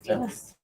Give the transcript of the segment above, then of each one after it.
Thanks.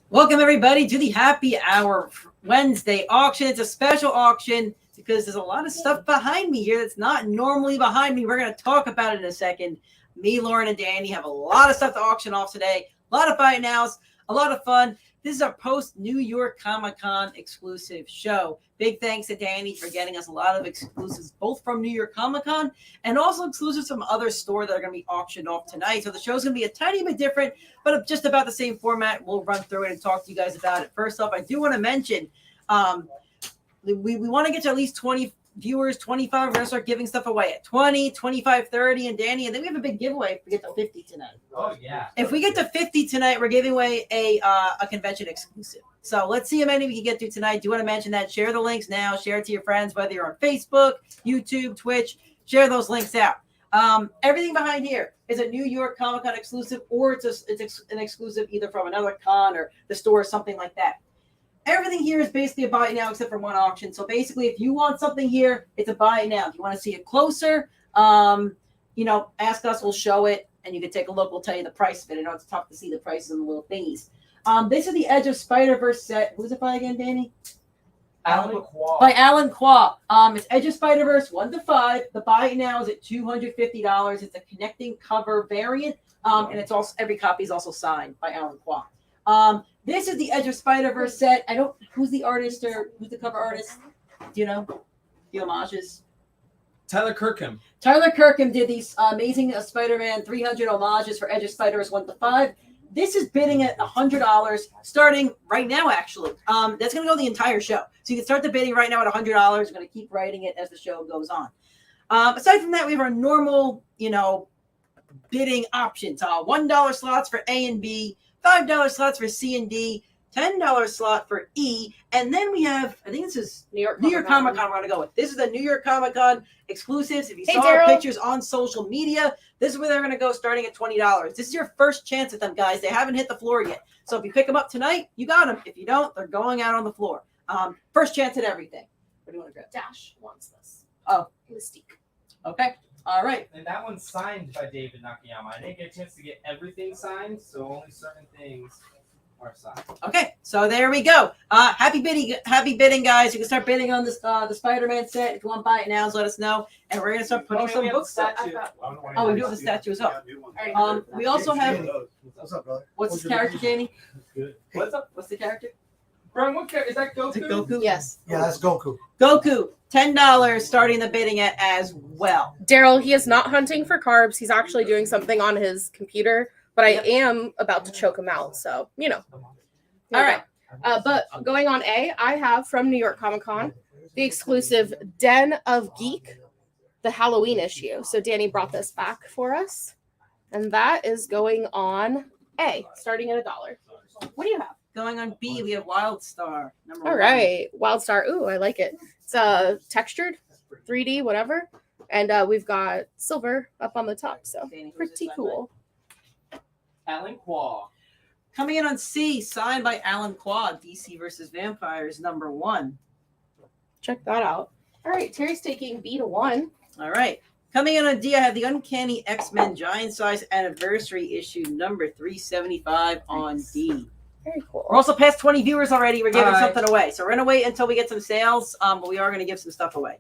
Welcome, everybody, to the Happy Hour Wednesday auction. It's a special auction because there's a lot of stuff behind me here that's not normally behind me. We're going to talk about it in a second. Me, Lauren, and Danny have a lot of stuff to auction off today. A lot of buy nows, a lot of fun. This is our post-New York Comic-Con exclusive show. Big thanks to Danny for getting us a lot of exclusives, both from New York Comic-Con and also exclusives from other stores that are going to be auctioned off tonight. So the show's going to be a tiny bit different, but just about the same format. We'll run through it and talk to you guys about it. First off, I do want to mention we want to get to at least 20 viewers, 25. We're going to start giving stuff away at 20, 25, 30, and Danny. And then we have a big giveaway if we get to 50 tonight. Oh, yeah. If we get to 50 tonight, we're giving away a convention exclusive. So let's see how many we can get through tonight. Do you want to mention that? Share the links now. Share it to your friends, whether you're on Facebook, YouTube, Twitch. Share those links out. Everything behind here is a New York Comic-Con exclusive, or it's an exclusive either from another con or the store or something like that. Everything here is basically a buy it now except for one auction. So basically, if you want something here, it's a buy it now. If you want to see it closer, ask us. We'll show it, and you can take a look. We'll tell you the price of it. I know it's tough to see the prices on the little thingies. This is the Edge of Spider-Verse set. Who's it by again, Danny? Alan Quinn. By Alan Quinn. It's Edge of Spider-Verse 1 to 5. The buy it now is at $250. It's a connecting cover variant, and it's also every copy is also signed by Alan Quinn. This is the Edge of Spider-Verse set. Who's the artist or who's the cover artist? Do you know? The homages. Tyler Kirkham. Tyler Kirkham did these amazing Spider-Man 300 homages for Edge of Spider-Verse 1 to 5. This is bidding at $100, starting right now, actually. That's going to go the entire show. So you can start the bidding right now at $100. We're going to keep writing it as the show goes on. Aside from that, we have our normal, bidding options. $1 slots for A and B, $5 slots for C and D, $10 slot for E, and then we have, I think this is New York Comic-Con we're going to go with. This is the New York Comic-Con exclusives. If you saw our pictures on social media, this is where they're going to go starting at $20. This is your first chance at them, guys. They haven't hit the floor yet. So if you pick them up tonight, you got them. If you don't, they're going out on the floor. First chance at everything. What do you want to grab? Dash wants this. Oh. Mystique. Okay. All right. And that one's signed by David Nakayama. I didn't get a chance to get everything signed, so only certain things are signed. Okay, so there we go. Happy bidding, guys. You can start bidding on this the Spider-Man set. If you want to buy it now, let us know. And we're gonna start putting some books up. Oh, we do have the statue as well. We also have. What's up, brother? What's the character, Danny? Good. What's up? What's the character? Brian, what character? Is that Goku? Is it Goku? Yes. Yeah, that's Goku. Goku, $10 starting the bidding at as well. Daryl, he is not hunting for carbs. He's actually doing something on his computer, but I am about to choke him out. So, All right. But going on A, I have from New York Comic-Con the exclusive Den of Geek, the Halloween issue. So Danny brought this back for us. And that is going on A, starting at $1. What do you have? Going on B, we have Wildstar. Number All 1. right. Wildstar. Ooh, I like it. It's textured, 3D, whatever. And we've got silver up on the top. So pretty cool. Alan Quinn. Coming in on C, signed by Alan Quinn, DC versus Vampires, number 1. Check that out. All right. Terry's taking B to 1. All right. Coming in on D, I have the Uncanny X-Men Giant Size Anniversary issue number 375 on D. Very cool. We're also past 20 viewers already. We're giving something away. So we're going to wait until we get some sales, but we are going to give some stuff away.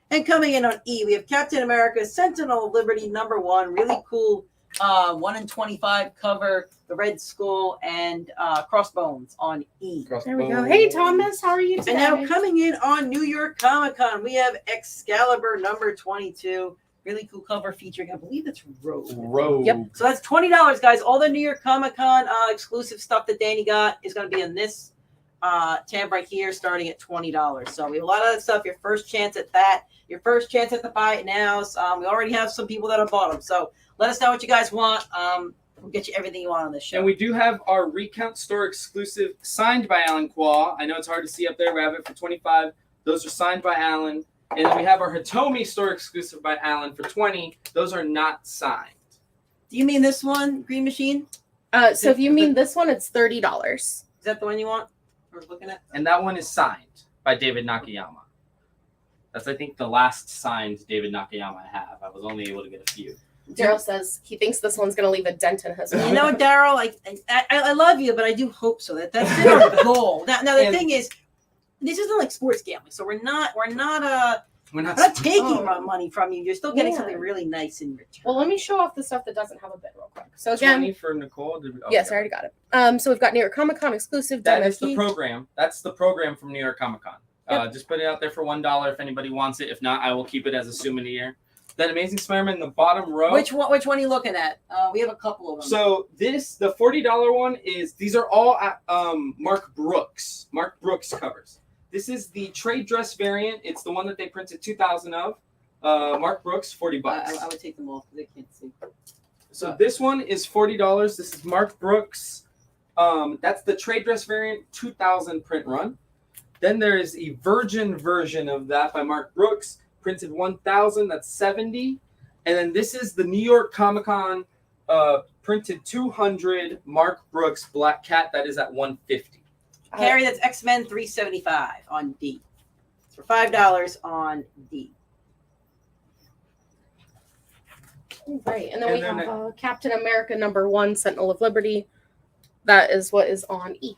And coming in on E, we have Captain America Sentinel of Liberty number 1. Really cool 1 in 25 cover, the Red Skull, and Crossbones on E. There we go. Hey, Thomas. How are you today? And now coming in on New York Comic-Con, we have Excalibur number 22. Really cool cover featuring, I believe it's Rogue. Yep. So that's $20, guys. All the New York Comic-Con exclusive stuff that Danny got is going to be in this tab right here, starting at $20. So we have a lot of that stuff. Your first chance at that. Your first chance at the buy it nows. We already have some people that have bought them. So let us know what you guys want. We'll get you everything you want on this show. And we do have our Recount store exclusive signed by Alan Quaw. I know it's hard to see up there. We have it for $25. Those are signed by Alan. And then we have our Hitomi store exclusive by Alan for $20. Those are not signed. Do you mean this one, Green Machine? So if you mean this one, it's $30. Is that the one you want? We're looking at. And that one is signed by David Nakayama. That's, I think, the last signed David Nakayama I have. I was only able to get a few. Daryl says he thinks this one's going to leave a dent in his You mouth. know what, Daryl? I love you, but I do hope so. That's been our goal. Now the thing is, this isn't like sports gambling, so we're not taking money from you. You're still getting something really nice in return. Well, let me show off the stuff that doesn't have a bid real quick. So again, 20 for Nicole. yes, I already got it. So we've got New York Comic Con exclusive. That is the program. That's the program from New York Comic Con. Yep. Just put it out there for $1 if anybody wants it. If not, I will keep it as a souvenir. That Amazing Spider-Man in the bottom row. Which one are you looking at? We have a couple of them. So the $40 one is, these are all Mark Brooks covers. This is the trade dress variant. It's the one that they printed 2,000 of. Mark Brooks, $40. I would take them off because they can't see. So this one is $40. This is Mark Brooks. That's the trade dress variant, 2,000 print run. Then there is a virgin version of that by Mark Brooks, printed 1,000. That's $70. And then this is the New York Comic Con printed 200 Mark Brooks Black Cat. That is at $150. Carrie, that's X-Men 375 on D. It's for $5 on D. Right, and then we have Captain America #1, Sentinel of Liberty. That is what is on E.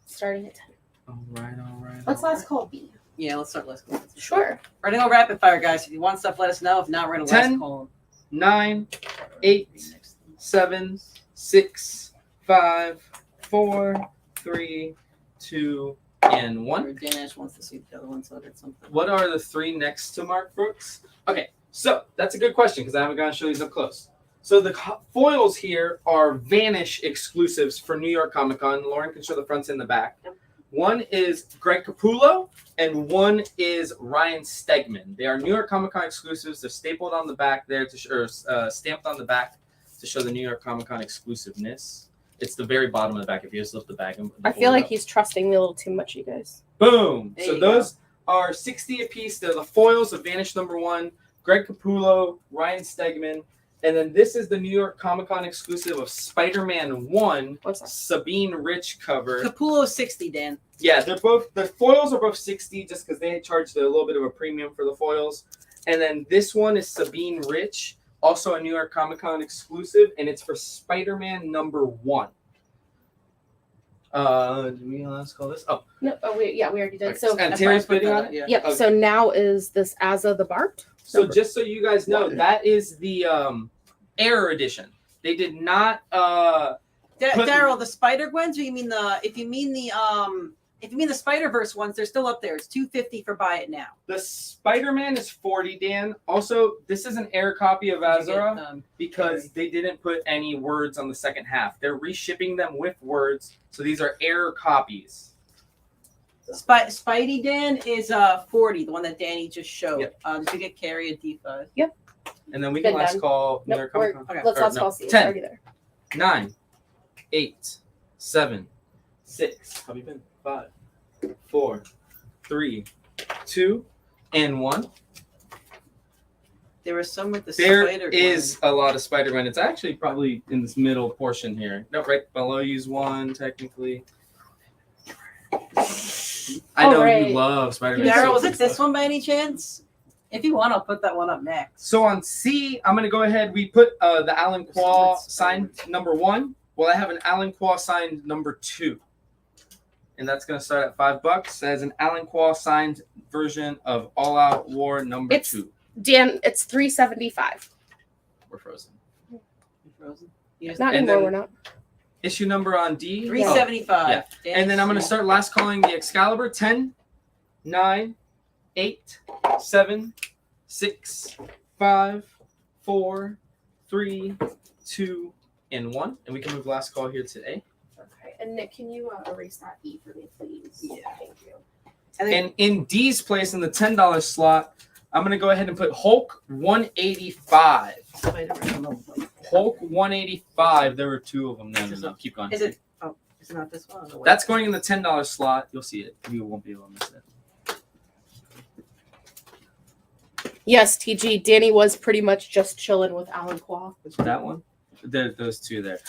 Starting at 10. All right. Let's last call B. Yeah, let's start. Let's go. Sure. We're going to go rapid fire, guys. If you want stuff, let us know. If not, we're going to last 10, call. 9, 8, 7, 6, 5, 4, 3, 2, and 1. Danish wants to see the other one, so I did something. What are the three next to Mark Brooks? Okay, so that's a good question because I haven't gotten to show these up close. So the foils here are Vanish exclusives for New York Comic Con. Lauren can show the fronts and the back. One is Greg Capullo and one is Ryan Stegman. They are New York Comic Con exclusives. They're stapled on the back there stamped on the back to show the New York Comic Con exclusiveness. It's the very bottom of the back. If you just lift the bag, I feel like he's trusting me a little too much, you guys. Boom. There So you those are $60 a piece. They're the foils of Vanish #1, Greg Capullo, Ryan Stegman. And then this is the New York Comic Con exclusive of Spider-Man 1, Sabine Rich cover. Capullo 60, Dan. Yeah, the foils are both 60 just because they charged a little bit of a premium for the foils. And then this one is Sabine Rich, also a New York Comic Con exclusive, and it's for Spider-Man #1. Did we last call this? Oh. No, we already did. Okay. So And Terry's bidding on it? Yeah. yep. Okay. So now is this Azza the Barbed? So just so you guys know, that is the Error Edition. They did not Daryl, the Spider-Gwens, or you mean if you mean the Spider-Verse ones, they're still up there. It's $250 for buy it now. The Spider-Man is $40, Dan. Also, this is an error copy of Azura because they didn't put any words on the second half. They're reshipping them with words, so these are error copies. Spidey Dan is $40, the one that Danny just showed. Yep. Did you get Carrie a D5? Yep. And then we Good can last done. call Nope, New York Comic Con. Okay. Let's Or last no, call C. It's 10. already there. 9, 8, 7, 6. How many been? 5, 4, 3, 2, and 1. There was some with the There Spider-Gwen. is a lot of Spider-Man. It's actually probably in this middle portion here. No, right below you's one, technically. I know right. you love Spider-Man. Daryl, was it this one by any chance? If you want, I'll put that one up next. So on C, I'm going to go ahead. We put the Alan Quaw signed #1. Well, I have an Alan Quaw signed #2. And that's going to start at $5. It has an Alan Quaw signed version of All Out War #2. Dan, it's $375. We're frozen. You frozen? Not And anymore. then- We're not. Issue number on D. $375. yeah. Dan, And then I'm going to start last calling the Excalibur. 10, 9, 8, 7, 6, 5, 4, 3, 2, and 1. And we can move last call here to A. Okay. And Nick, can you erase that E for me, please? Yeah. Thank you. And in D's place in the $10 slot, I'm going to go ahead and put Hulk 185. Spider-Man. Hulk 185. There were 2 of them. No. Keep going. Is it? Oh, is it not this one? That's going in the $10 slot. You'll see it. You won't be able to miss it. Yes, TG. Danny was pretty much just chilling with Alan Quaw. That one? Those 2 there.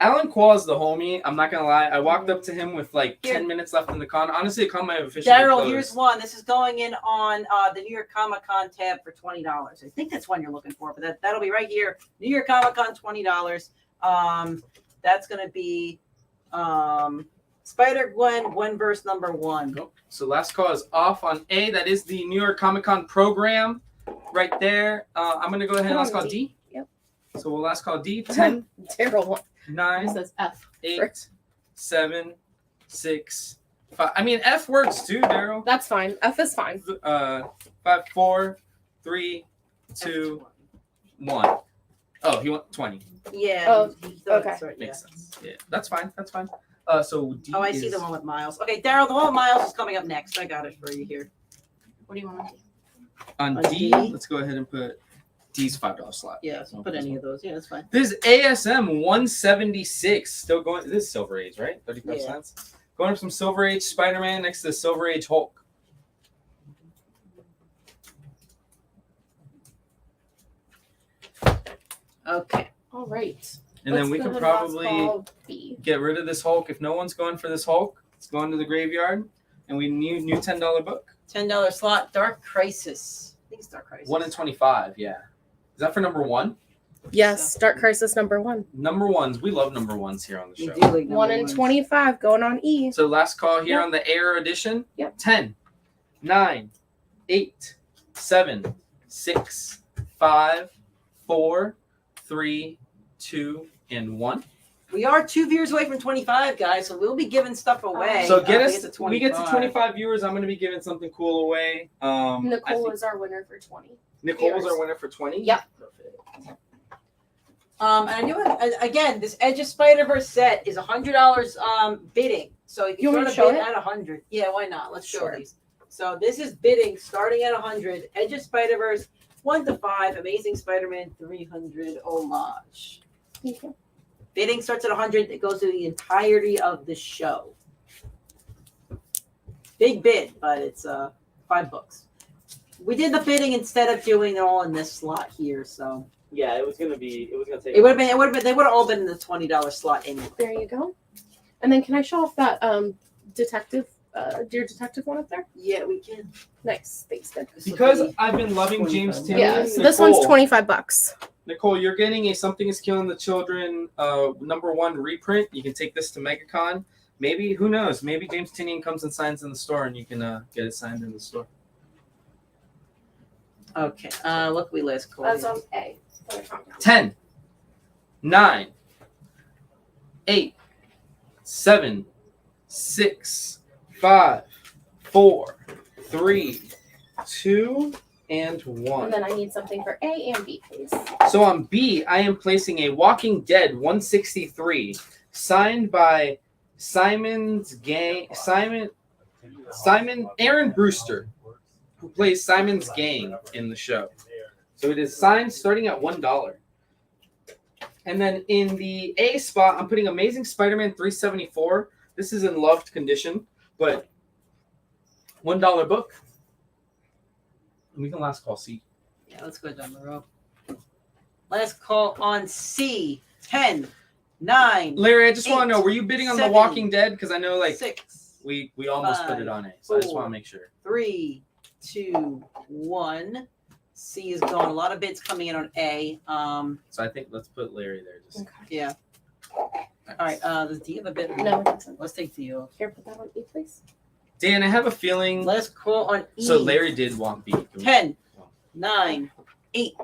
Alan Quaw is the homie. I'm not gonna lie. I walked up to him with like 10 minutes left in the con. Honestly, the con might have officially Daryl, closed. here's one. This is going in on the New York Comic Con tab for $20. I think that's one you're looking for, but that'll be right here. New York Comic Con, $20. That's gonna be Spider-Gwen verse number 1. Nope. So last call is off on A. That is the New York Comic Con program right there. I'm gonna go ahead and last call D. Yep. So we'll last call D. 10, Daryl 9, says F. 8, 7, 6, 5. I mean, F works too, Daryl. That's fine. F is fine. 5, 4, 3, 2, 1. Oh, he went 20. Yeah. Oh, okay. Right, Makes sense. Yeah, that's fine. So D I see the one with Miles. Okay, Daryl, the one with Miles is coming up next. I got it for you here. What do you want to do? On On D, D? let's go ahead and put D's $5 slot. Yeah, so put any of those. Yeah, that's fine. This ASM 176 still going. This is Silver Age, right? 35 Yeah. cents. Going up some Silver Age Spider-Man next to Silver Age Hulk. Okay. All right. And then we Let's can go ahead and last probably call B. get rid of this Hulk. If no one's going for this Hulk, it's going to the graveyard. And we need new $10 book. $10 slot, Dark Crisis. I think it's Dark Crisis. 1 in 25, yeah. Is that for number 1? Yes, Dark Crisis number 1. Number 1s. We love number 1s here on the We show. do like 1 in 25 going on E. So last call here Yep. on the Air edition. Yep. 10, 9, 8, 7, 6, 5, 4, 3, 2, and 1. We are 2 viewers away from 25, guys, so we'll be giving stuff away. So get to us. We get to 25 viewers. I'm going to be giving something cool away. I Nicole think is our winner for 20. Nicole was viewers. our winner for 20. Yep. Perfect. And I knew again, this Edge of Spider-Verse set is $100 bidding. So if You want me want to to show bid it? at 100, yeah, why not? Let's show Sure. these. So this is bidding starting at 100. Edge of Spider-Verse 1 to 5. Amazing Spider-Man 300 homage. Okay. Bidding starts at 100. It goes to the entirety of the show. Big bid, but it's $5. We did the bidding instead of doing it all in this slot here, so Yeah, it was gonna take. they would have all been in the $20 slot anyway. There you go. And then can I show off that detective, Dear Detective one up there? Yeah, we can. Nice. Thanks, good. Because I've been loving James 25. Timm. Yeah, so this one's $25. Nicole, you're getting a Something is Killing the Children number 1 reprint. You can take this to MegaCon. Maybe, who knows? Maybe James Tynion comes and signs in the store, and you can get it signed in the store. Okay. Look, we last call. That's on A. 10, 9, 8, 7, 6, 5, 4, 3, 2, and 1. And then I need something for A and B, please. So on B, I am placing a Walking Dead 163 signed by Simon Aaron Brewster, who plays Simon's gang in the show. So it is signed starting at $1. And then in the A spot, I'm putting Amazing Spider-Man 374. This is in loved condition, but $1 book. And we can last call C. Yeah, let's go down the row. Last call on C. 10, 9, Larry, I just want to 8, know, were you bidding on 7, The Walking Dead? Because I know, 6, we almost put 5, it on A, so I just 4, want to make sure. 3, 2, 1. C is going. A lot of bids coming in on A. So I think let's put Larry there. Just Okay. Yeah. All right. Does D have a bid? No, it doesn't. Let's take D off. Here, put that on E, please. Dan, I have a feeling. Last call on E. So Larry did want B. 10, 9, 8,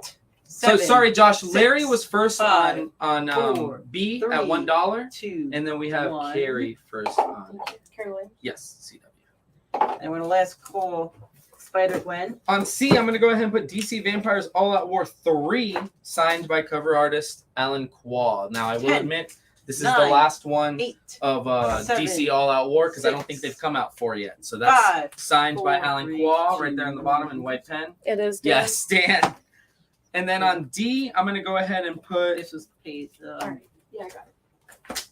So 7. sorry, Josh. 6, Larry was first 5, on 4, B 3, at $1, 2. and then we have 1. Carrie first on. Thank you. Carrie Williams. Yes, CW. And we're going to last call Spider-Gwen. On C, I'm going to go ahead and put DC Vampires All Out War 3, signed by cover artist Alan Quaw. Now, I will 10, admit, this is 9, the last one 8, of 7, DC All Out War, because I don't 6, think they've come out 4 yet. So that's 5, signed by 4, Alan 3, Quaw right 2, there in the bottom in white pen. It is. Dan. Yes, Dan. And then on D, I'm going to go ahead and put... This was page. All right. Yeah, I got it.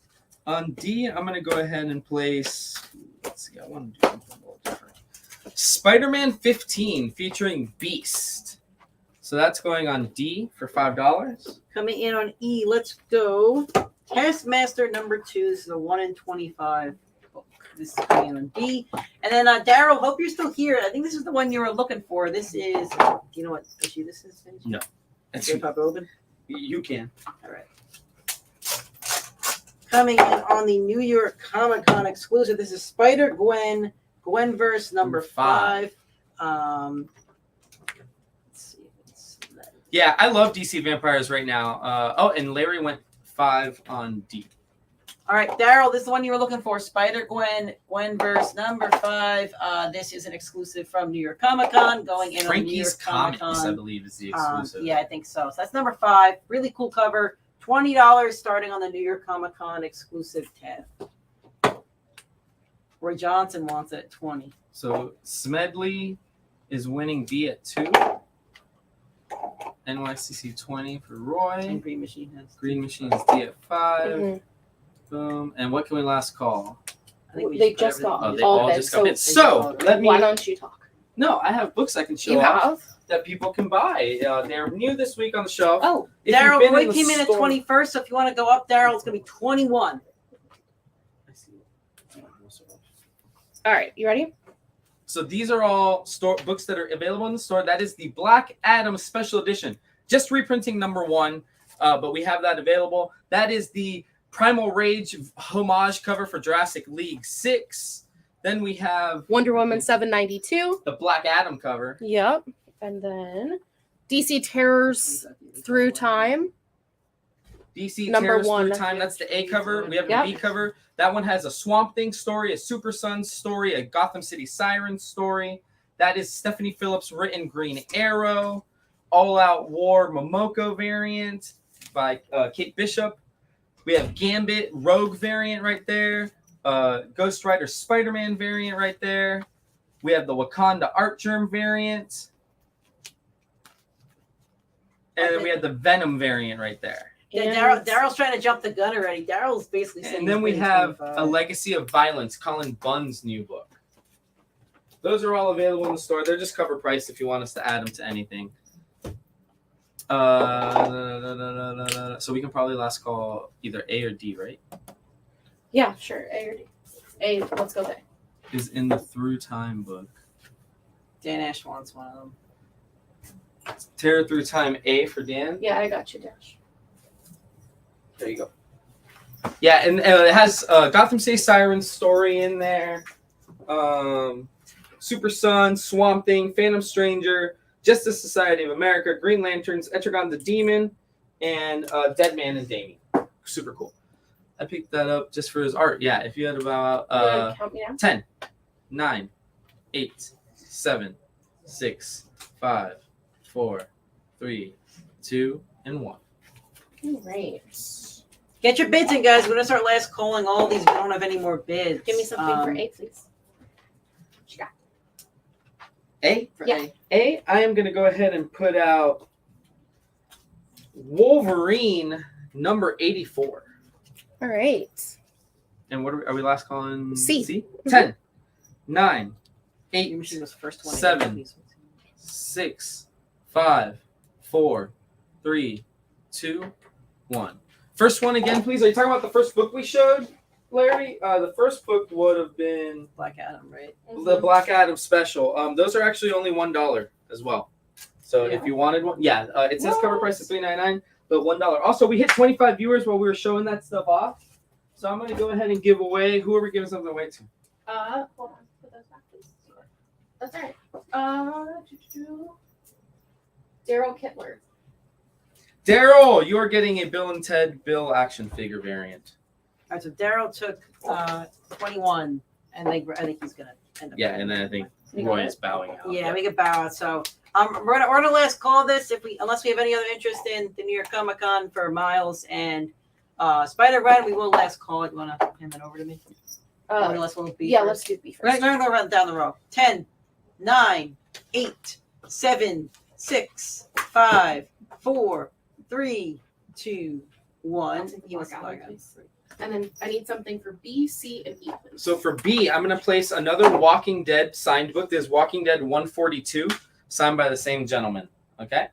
On D, I'm going to go ahead and place... Let's see, I want to do something a little different. Spider-Man 15 featuring Beast. So that's going on D for $5. Coming in on E, let's go. Taskmaster number 2. This is a 1 in 25 book. This is coming in on D. And then Daryl, hope you're still here. I think this is the one you were looking for. This is, do you know what issue this is? No. Can you pop it open? You can. All right. Coming in on the New York Comic Con exclusive. This is Spider-Gwen, Gwenverse number 5. Let's see if it's that. Yeah, I love DC Vampires right now. And Larry went 5 on D. All right, Daryl, this is the one you were looking for. Spider-Gwen, Gwenverse number 5. This is an exclusive from New York Comic Con, going in on New Frankie's York Comic Comics, Con. I believe, is the exclusive. Yeah, I think so. So that's number 5. Really cool cover. $20 starting on the New York Comic Con exclusive tab. Roy Johnson wants it at 20. So Smedley is winning B at 2. NYCC 20 for Roy. And Green Machine has. Green Machine is D at 5. Mhm. Boom. And what can we last call? I think we They should put just got Oh, they all all of it. just So got it. So let me. why don't you talk? No, I have books I can show You off have? that people can buy. They're new this week on the shelf. Oh, If you've Daryl, been Roy the came in at store- 21st, so if you want to go up, Daryl, it's going to be 21. I see. all right. You ready? So these are all books that are available in the store. That is the Black Adam Special Edition. Just reprinting number 1, but we have that available. That is the Primal Rage homage cover for Jurassic League 6. Then we have Wonder Woman 792. the Black Adam cover. Yep. And then DC Terrors Through Time. DC Number Terrors 1. Through Time. That's the A cover. We have Yep. the B cover. That one has a Swamp Thing story, a Super Sons story, a Gotham City Sirens story. That is Stephanie Phillips written Green Arrow. All Out War Momoko variant by Kate Bishop. We have Gambit Rogue variant right there. Ghost Rider Spider-Man variant right there. We have the Wakanda Art Germ variant. And then we have the Venom variant right there. Yeah, And- Daryl's trying to jump the gun already. Daryl's basically saying. And then we have A Legacy of Violence, Colin Bunn's new book. Those are all available in the store. They're just cover price if you want us to add them to anything. So we can probably last call either A or D, right? Yeah, sure. A or D. A. Let's go there. Is in the Through Time book. Dan Ash wants one of them. Terror Through Time A for Dan. Yeah, I got you, Dash. There you go. Yeah, and it has Gotham City Sirens story in there. Super Sun, Swamp Thing, Phantom Stranger, Justice Society of America, Green Lanterns, Etrigan the Demon, and Dead Man and Damien. Super cool. I picked that up just for his art. Yeah, if you had about You wanna count me down? 10, 9, 8, 7, 6, 5, 4, 3, 2, and 1. All right. Get your bids in, guys. We're gonna start last calling all these. We don't have any more bids. Give me something for A, please. What you got? A? For Yeah. A, I am going to go ahead and put out Wolverine number 84. All right. And what are we last calling? C. C? Mhm. 10, 9, Your 8, machine was the first one. 7. 6, 5, 4, 3, 2, 1. First one again, please. Are you talking about the first book we showed, Larry? The first book would have been Black Adam, right? the Black Adam special. Those are actually only $1 as well. So Yeah. if you wanted one, it says cover price of $3.99, but $1. Also, we hit 25 viewers while we were showing that stuff off. So I'm going to go ahead and give away. Who are we giving something away to? Hold on. Put those back, please. That's all right. Daryl Kittler. Daryl, you are getting a Bill and Ted Bill action figure variant. All right, so Daryl took 21, and I think he's gonna end up. Yeah, and then I think Roy is bowing out. Yeah, we could bow out. So we're gonna last call this unless we have any other interest in the New York Comic Con for Miles and Spider-Man. We will last call it. You wanna hand that over to me? Let's B. Yeah, let's do B first. We're gonna go around down the row. 10, 9, 8, 7, 6, 5, 4, 3, 2, 1. He wants to go again. And then I need something for B, C, and E, please. So for B, I'm going to place another Walking Dead signed book. There's Walking Dead 142, signed by the same gentleman. Okay?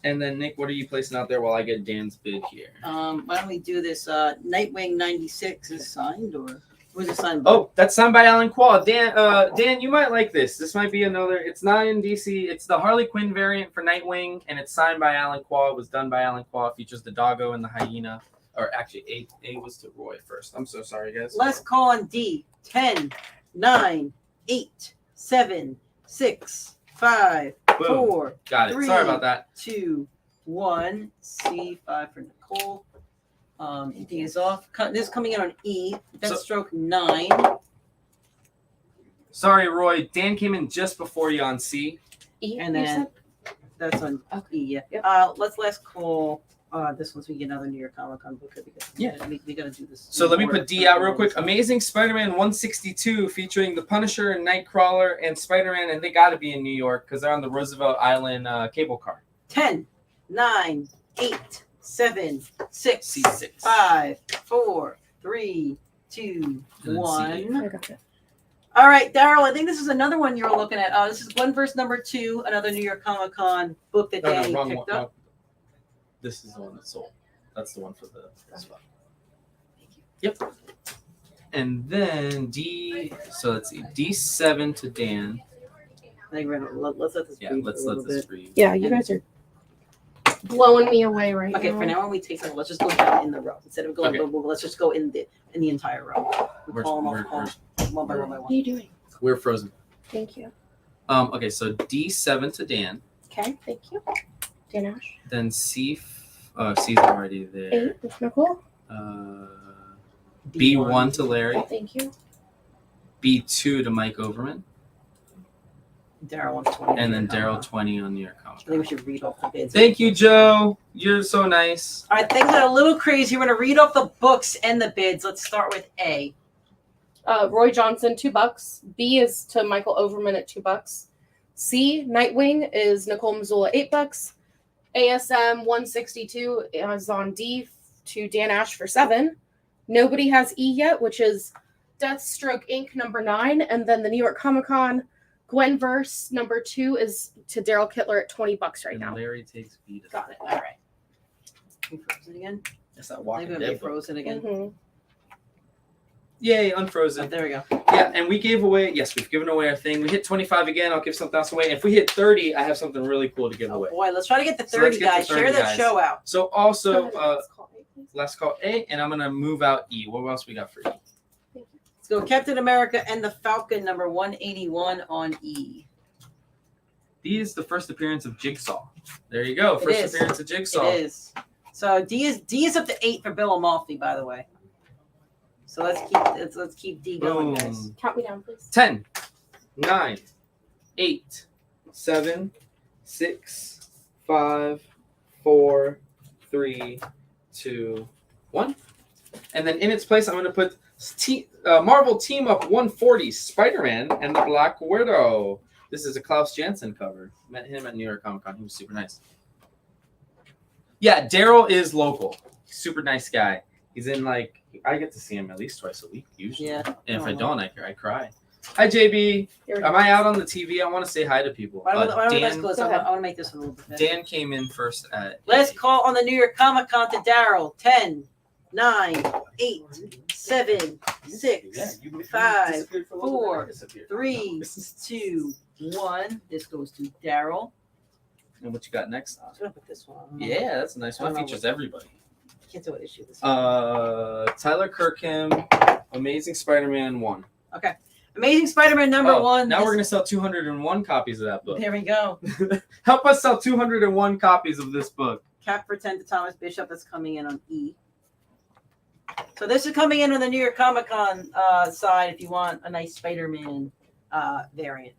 And then, Nick, what are you placing out there while I get Dan's bid here? Why don't we do this? Nightwing 96 is signed, or was it signed? Oh, that's signed by Alan Quall. Dan, you might like this. This might be another. It's not in DC. It's the Harley Quinn variant for Nightwing, and it's signed by Alan Quall. It was done by Alan Quall. It features the doggo and the hyena. Or actually, A was to Roy first. I'm so sorry, guys. Let's call on D. 10, 9, 8, 7, 6, 5, Boom. 4, Got it. 3, Sorry about that. 2, 1. C, 5 for Nicole. D is off. This is coming in on E. Deathstroke 9. Sorry, Roy. Dan came in just before you on C. E, And then that's on E. Yeah. Yep. Let's last call this one so we get another New York Comic Con book because we got to do this. So let me put D out real quick. Amazing Spider-Man 162 featuring the Punisher and Nightcrawler and Spider-Man, and they got to be in New York because they're on the Roosevelt Island cable car. 10, 9, 8, 7, 6, C6. 5, 4, 3, 2, And then 1. I got it. All right, Daryl, I think this is another one you're looking at. This is Gwen verse number 2, another New York Comic Con book that Danny wrong picked one. up. This is the one that's sold. That's the one for the spot. Yep. And then D. So let's see. D7 to Dan. I think let's let this Yeah, breathe let's for a let little this bit. read. Yeah, you guys are blowing me away right Okay, now. for now when we take them, let's just go down in the row instead of going. Okay. Let's just go in the entire row. We call them all one by one by What are you doing? We're frozen. Thank you. Okay, so D7 to Dan. Okay, thank you. Danash. Then C. C's already there. 8 with Nicole. B1 to Larry. Thank you. B2 to Mike Overman. Daryl wants 20. And then Daryl 20 on New York Comic I think we Con. should read off the bids. Thank you, Joe. You're so nice. All right, things are a little crazy. We're going to read off the books and the bids. Let's start with A. Roy Johnson, $2. B is to Michael Overman at $2. C, Nightwing is Nicole Missoula, $8. ASM 162 is on D to Dan Ash for $7. Nobody has E yet, which is Deathstroke Inc. number 9, and then the New York Comic Con Gwenverse number 2 is to Daryl Kittler at $20 right And now. Larry takes B to Got it. All right. We frozen again? That's not They're Walking going to be Dead. frozen again. Mhm. Yay, Oh, unfrozen. there we go. Yeah, and we gave away, yes, we've given away our thing. We hit 25 again, I'll give something else away. If we hit 30, I have something really cool to give Oh away. boy, let's try to get to So 30, let's get to guys. 30, Share that guys. show out. So Go also, ahead, let's call A, please. last call A, and I'm going to move out E. What else we got for E? Thank you. Let's go Captain America and the Falcon number 181 on E. D is the first appearance of Jigsaw. There you go, It first is. appearance of Jigsaw. It is. So D is up to 8 for Bill Amalfi, by the way. So let's keep D going, guys. Boom. Count me down, please. 10, 9, 8, 7, 6, 5, 4, 3, 2, 1. And then in its place, I'm going to put Marvel Team Up 140, Spider-Man and the Black Widow. This is a Klaus Janson cover. Met him at New York Comic Con. He was super nice. Yeah, Daryl is local. Super nice guy. He's in I get to see him at least twice a week usually. Yeah. And if I don't, I cry. Hi, JB. Here we Am go. I out on the TV? I want to say hi to people. Why don't we let's Dan, close? Go I ahead. want to make this a little bit better. Dan came in first at. Let's call on the New York Comic Con to Daryl. 10, 9, 8, 7, 6, 5, 4, 3, 2, 1. This goes to Daryl. And what you got next? I'm just gonna put this one on. Yeah, that's a nice one. I don't know Features what- everybody. Can't tell what issue this is. Tyler Kirkham, Amazing Spider-Man 1. Amazing Spider-Man number 1. Now we're gonna sell 201 copies of that book. There we go. Help us sell 201 copies of this book. Cap for 10 to Thomas Bishop. That's coming in on E. So this is coming in on the New York Comic Con side if you want a nice Spider-Man variant.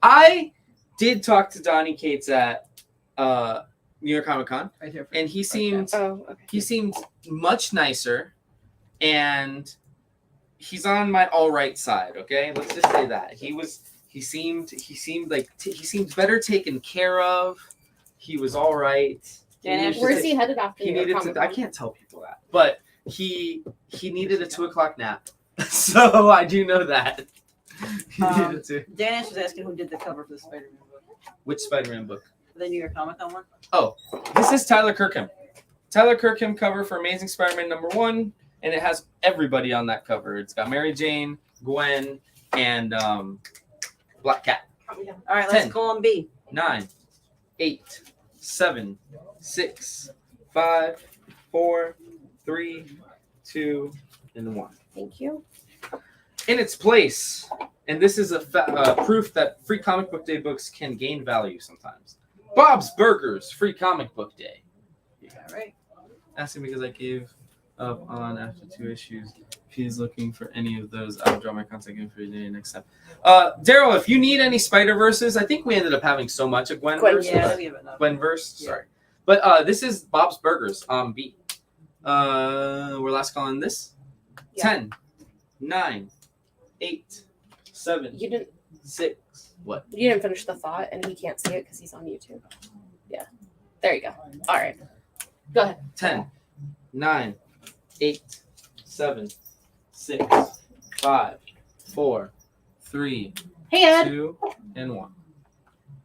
I did talk to Donnie Cates at New York Comic Con, Right here. and he seemed Oh, okay. he seemed much nicer, and he's on my all right side. Okay, let's just say that he seemed better taken care of, He was all right. Dan Ash, Where's he headed after? He New York needed to. Comic I Con? can't tell people that, but he needed a 2:00 nap, so I do know that. He needed to. Dan Ash was asking who did the cover for the Spider-Man book. Which Spider-Man book? The New York Comic Con one? Oh, this is Tyler Kirkham. Tyler Kirkham cover for Amazing Spider-Man #1, and it has everybody on that cover. It's got Mary Jane, Gwen, and Black Cat. All right, let's 10. call him B. 9, 8, 7, 6, 5, 4, 3, 2, and 1. Thank you. In its place, and this is a proof that Free Comic Book Day books can gain value sometimes. Bob's Burgers Free Comic Book Day. All right. Asking because I gave up on after 2 issues. If he's looking for any of those, I'll draw my contact info for you next time. Daryl, if you need any Spider-Verses, I think we ended up having so much of Gwen-verse. Yeah, we have enough. Gwen-verse, Yeah. sorry. But this is Bob's Burgers on B. We're last calling this. Yeah. 10, 9, 8, 7, You didn't. 6. What? You didn't finish the thought, and he can't see it because he's on YouTube. Yeah. There you go. All right. Go ahead. 10, 9, 8, 7, 6, 5, 4, 3, Hey, Ed. 2, and 1.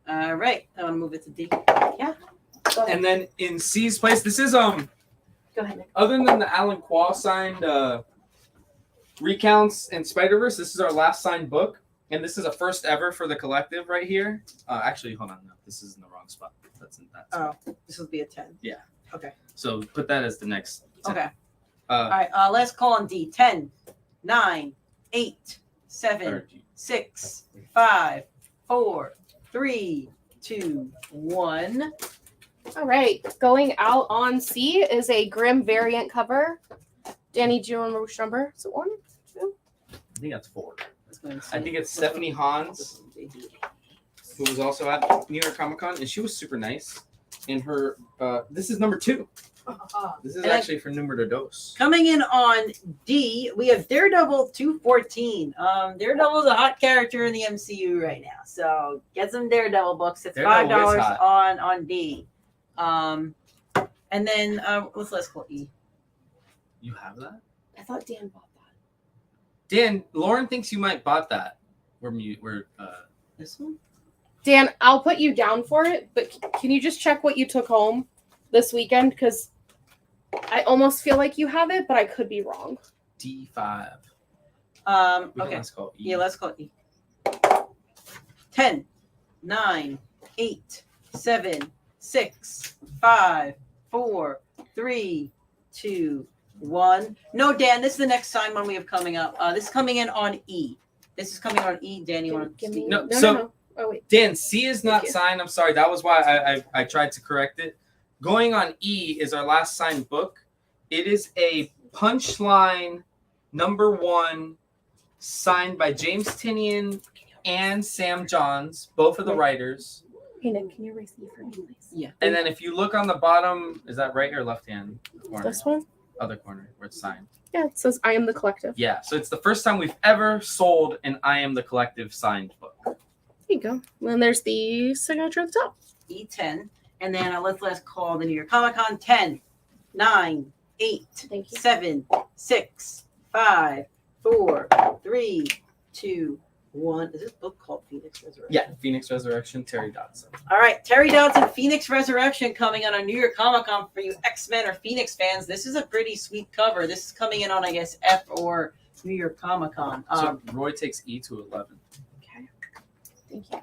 All right. I want to move it to D. Go ahead. And then in C's place, this is Go ahead, Nick. other than the Alan Quall signed recounts and Spider-Verse, this is our last signed book, and this is a first ever for the collective right here. Actually, hold on, no, this is in the wrong spot. That's in that spot. Oh, this will be a 10. Yeah. Okay. So put that as the next 10. Okay. All right. Let's call on D. 10, 9, 8, 7, 30. 6, 5, 4, 3, 2, 1. All right. Going out on C is a Grimm variant cover. Danny, do you remember which number? Is it 1? 2? I think that's 4. Let's go and see. I think it's Stephanie Hans, who was also at New York Comic Con, and she was super nice. And her, this is number 2. This is And actually for Numero Dos. Coming in on D, we have Daredevil 214. Daredevil's a hot character in the MCU right now, so get some Daredevil books. It's Daredevil is $5 hot. on D. And then let's call E. You have that? I thought Dan bought that. Dan, Lauren thinks you might bought that. This one. Dan, I'll put you down for it, but can you just check what you took home this weekend? Because I almost feel like you have it, but I could be wrong. D5. Okay. Let's call E. Yeah, let's call E. 10, 9, 8, 7, 6, 5, 4, 3, 2, 1. No, Dan, this is the next sign one we have coming up. This is coming in on E. This is coming on E. Dan, you want to Give me No, no, so- no. Oh wait. Dan, C is not Thank you. signed. I'm sorry. That was why I tried to correct it. Going on E is our last signed book. It is a Punchline #1 signed by James Tynion and Sam Johns, both of the writers. Hey Nick, can you erase E for me, please? Yeah. And then if you look on the bottom, is that right or left hand corner? This one? Other corner where it's signed. Yeah, it says I am the collective. Yeah, so it's the first time we've ever sold an I Am the Collective signed book. There you go. And then there's the signature at the top. E10. And then let's call the New York Comic Con 10, 9, 8, Thank you. 7, 6, 5, 4, 3, 2, 1. Is this book called Phoenix Resurrection? Yeah, Phoenix Resurrection, Terry Dodson. All right, Terry Dodson, Phoenix Resurrection coming on a New York Comic Con for you X-Men or Phoenix fans. This is a pretty sweet cover. This is coming in on, I guess, F or New York Comic Con. So Roy takes E to 11. Okay. Thank you.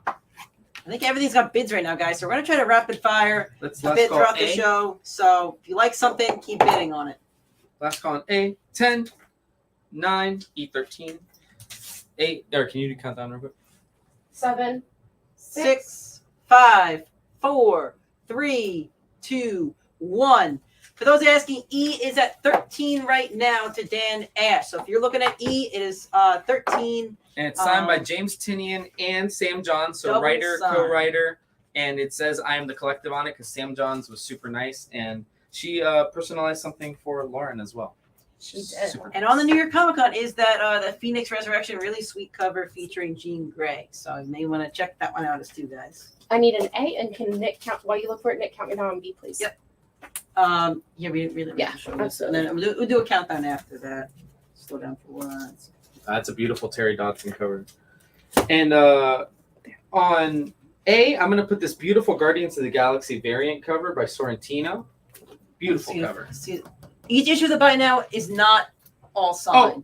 I think everything's got bids right now, guys. So we're going to try to rapid fire Let's a bid call throughout the A. show. So if you like something, keep bidding on it. Last call on A. 10, 9, E13, 8. Or can you count down real quick? 7, 6, 5, 4, 3, 2, 1. For those asking, E is at 13 right now to Dan Ash. So if you're looking at E, it is 13. And it's signed by James Tynion and Sam Johns, so Double writer, signed. co-writer. And it says I Am the Collective on it because Sam Johns was super nice. And she personalized something for Lauren as well. She did. Super And on the New York Comic Con is that the Phoenix Resurrection really sweet cover featuring Jean Grey. So you may want to check that one out as too, guys. I need an A, and can Nick count while you look for it? Nick, count me down on B, please. Yep. Yeah, we didn't really Yeah, show this. And absolutely. then we'll do a countdown after that. Slow down for once. That's a beautiful Terry Dodson cover. And on A, I'm going to put this beautiful Guardians of the Galaxy variant cover by Sorrentino. Beautiful cover. Each issue of the by now is not all signed.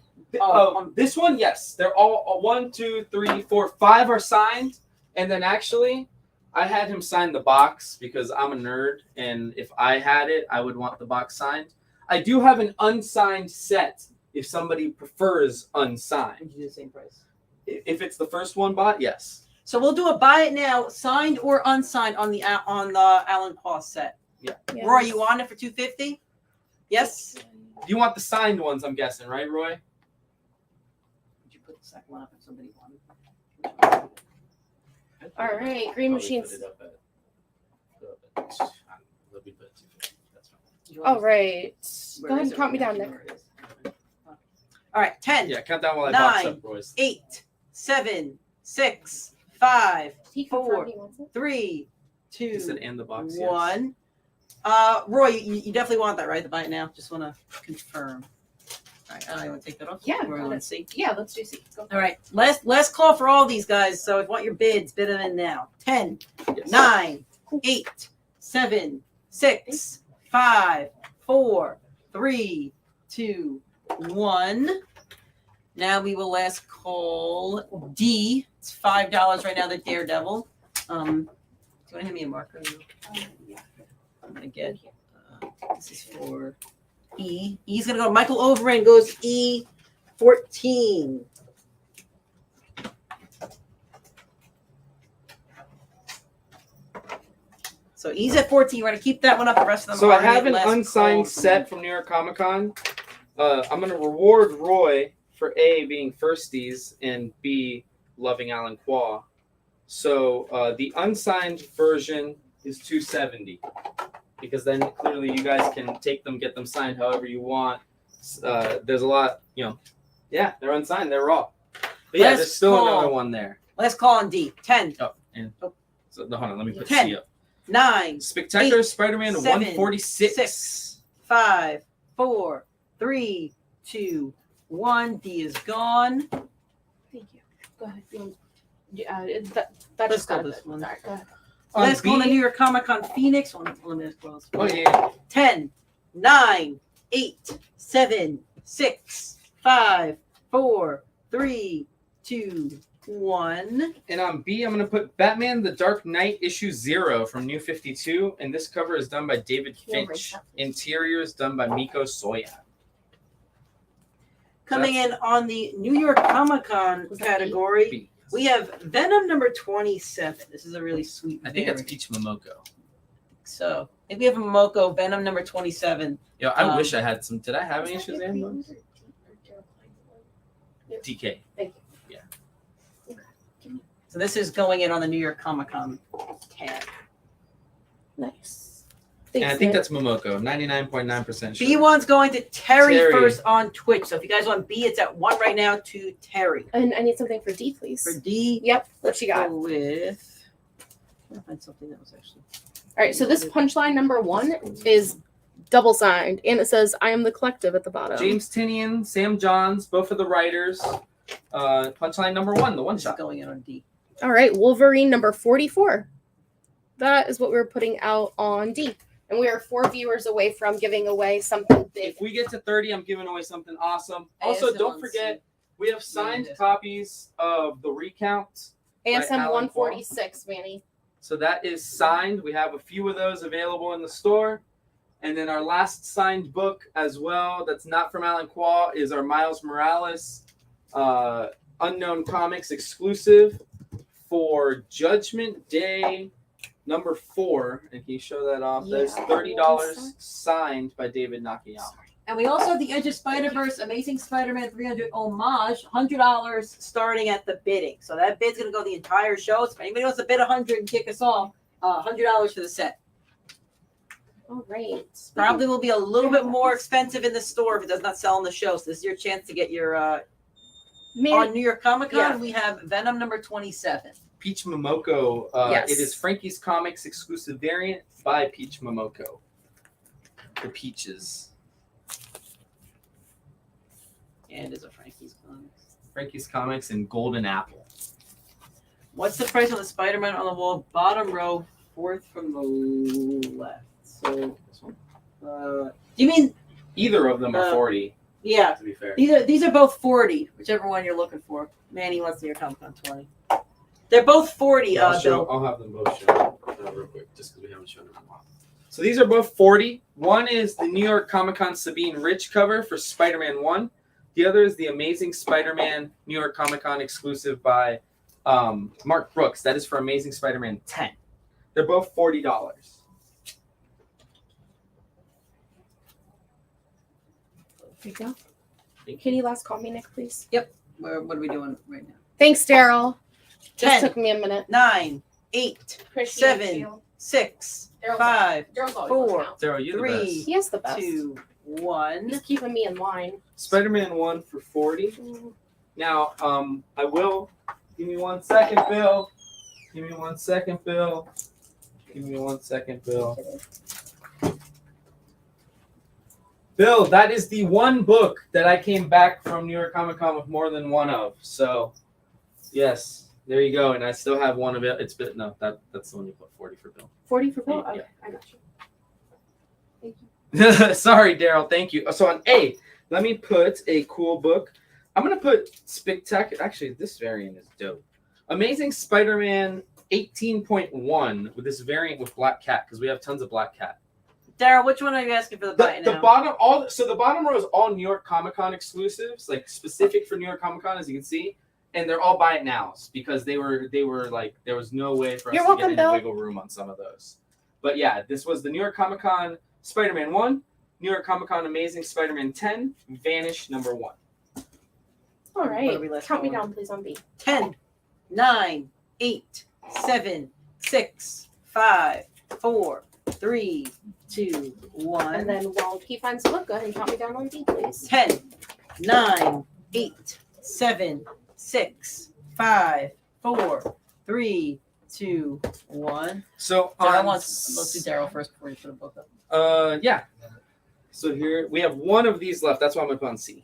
This one, yes. They're all 1, 2, 3, 4, 5 are signed. And then actually, I had him sign the box because I'm a nerd. And if I had it, I would want the box signed. I do have an unsigned set if somebody prefers unsigned. Would you do the same price? If it's the first one bought, yes. So we'll do a buy it now, signed or unsigned on the Alan Paw set. Yeah. Roy, you want it for $250? Yes. You want the signed ones, I'm guessing, right, Roy? Would you put the second one up if somebody wanted? All right, Green Machines. All right. Go ahead and count me down, Nick. All right, 10, Yeah, count down while I box up, boys. 8, 7, 6, 5, He 4, confirmed he wants it. 3, 2, He said and the box, yes. 1. Roy, you definitely want that, right? The buy it now. Just want to confirm. All right, you want to take that off? Yeah, Or you got want it. to see? Yeah, let's do C. Let's go. All right, last call for all these guys. So if you want your bids, bid them in now. 10, Yes. 9, 8, 7, 6, 5, 4, 3, 2, 1. Now we will last call D. It's $5 right now. The Daredevil. Do you want to hand me a marker? Yeah. I'm gonna get. This is for E. E's gonna go. Michael Overend goes E14. So E's at 14. We're gonna keep that one up. The rest of them. So I are have an last unsigned call. set from New York Comic Con. I'm going to reward Roy for A, being firsties, and B, loving Alan Quaw. So the unsigned version is $270, because then clearly you guys can take them, get them signed however you want. There's a lot, yeah, they're unsigned, they're raw. But yeah, Last there's still call. another one there. Let's call on D. 10, So hold on, let me put 10. C up. 9, Spectacular 8, Spider-Man 7, 146. 6, 5, 4, 3, 2, 1. D is gone. Thank you. Go ahead. Yeah, that Let's just go got this it. one. Sorry, go ahead. Let's B- call the New York Comic Con Phoenix. Let me close. Oh yeah. 10, 9, 8, 7, 6, 5, 4, 3, 2, 1. And on B, I'm going to put Batman The Dark Knight issue 0 from New 52. And this cover is done by David Can you erase Finch. that, please? Interiors done by Miko Soya. Coming in on the New York Comic Con Was that category, B. we have Venom number 27. This is a really sweet I think that's variant. Peach Momoko. So if we have a Momoko, Venom number 27. Yo, I wish I had some. Did I have any Was that issues your in green those? one or DK. Thank Yeah. So this is going in on the New York Comic Con tag. Nice. And I Thanks, think Nick. that's Momoko. 99.9% sure. B1's going to Terry, Terry. first on Twitch. So if you guys want B, it's at 1 right now to Terry. And I need something for D, please. For D, Yep. What you got? go with. I'll find something that was actually. All right. So this punchline number 1 is double signed, and it says "I am the collective" at the bottom. James Tinian, Sam Johns, both of the writers. Punchline number 1, the one This is shot. going in on D. All right. Wolverine number 44. That is what we're putting out on D, and we are 4 viewers away from giving away something big. If we get to 30, I'm giving away something awesome. I Also, still don't want forget, to we have signed Yeah. copies of the recount. And by some Alan 146, Manny. So that is signed. We have a few of those available in the store. And then our last signed book as well, that's not from Alan Quaw, is our Miles Morales Unknown Comics exclusive for Judgment Day number 4. And can you show that off? That's Yeah. $30 signed by David Nakayama. And we also have the Edge of Spider-Verse Amazing Spider-Man 300 homage, $100 starting at the bidding. So that bid's going to go the entire show. So if anybody wants to bid 100 and kick us off, $100 for the set. All right. Probably will be a little bit more expensive in the store if it does not sell on the show. So this is your chance to get your on New York Comic Con. Yeah. We have Venom number 27. Peach Momoko. Yes. It is Frankie's Comics exclusive variant by Peach Momoko. The peaches. And it's a Frankie's Comics. Frankie's Comics and Golden Apple. What's the price on the Spider-Man on the wall? Bottom row, fourth from the left. So This one? you mean Either of them are 40, yeah. to be fair. These are both 40, whichever one you're looking for. Manny wants New York Comic Con 20. They're both 40, Bill. I'll have them both shown real quick, just because we haven't shown them in a while. So these are both 40. One is the New York Comic Con Sabine Rich cover for Spider-Man 1. The other is the Amazing Spider-Man New York Comic Con exclusive by Mark Brooks. That is for Amazing Spider-Man 10. They're both $40. There you go. Can you last call me, Nick, please? What are we doing right now? Thanks, Daryl. Just 10, took me a minute. 9, 8, Appreciate 7, you. 6, Daryl's 5, Daryl's always 4, looking out. Daryl, you're the 3, best. He is the best. 2, 1. He's keeping me in line. Spider-Man 1 for 40. Now, I will. Give me 1 second, Bill. Give me 1 second, Bill. Give me 1 second, Bill. Bill, that is the one book that I came back from New York Comic Con with more than one of. So, yes, there you go. And I still have one of it. It's been no, that's the one you put 40 for Bill. 40 for Bill? Yeah. Okay, I got you. Thank you. Sorry, Daryl. Thank you. So on A, let me put a cool book. I'm gonna put spectacular. Actually, this variant is dope. Amazing Spider-Man 18.1 with this variant with Black Cat because we have tons of Black Cat. Daryl, which one are you asking for the buy The now? bottom, so the bottom row is all New York Comic Con exclusives, like specific for New York Comic Con, as you can see, and they're all buy it nows because they were like there was no way for us You're to welcome, get any Bill. wiggle room on some of those. But yeah, this was the New York Comic Con Spider-Man 1, New York Comic Con Amazing Spider-Man 10, Vanish number 1. All What are right. we left Count me going? down, please, on B. 10, 9, 8, 7, 6, 5, 4, 3, 2, 1. And then while he finds the book, go ahead and count me down on B, please. 10, 9, 8, 7, 6, 5, 4, 3, 2, 1. So Let's do Daryl first before you put a book up. yeah. So here we have one of these left. That's why I'm gonna put on C.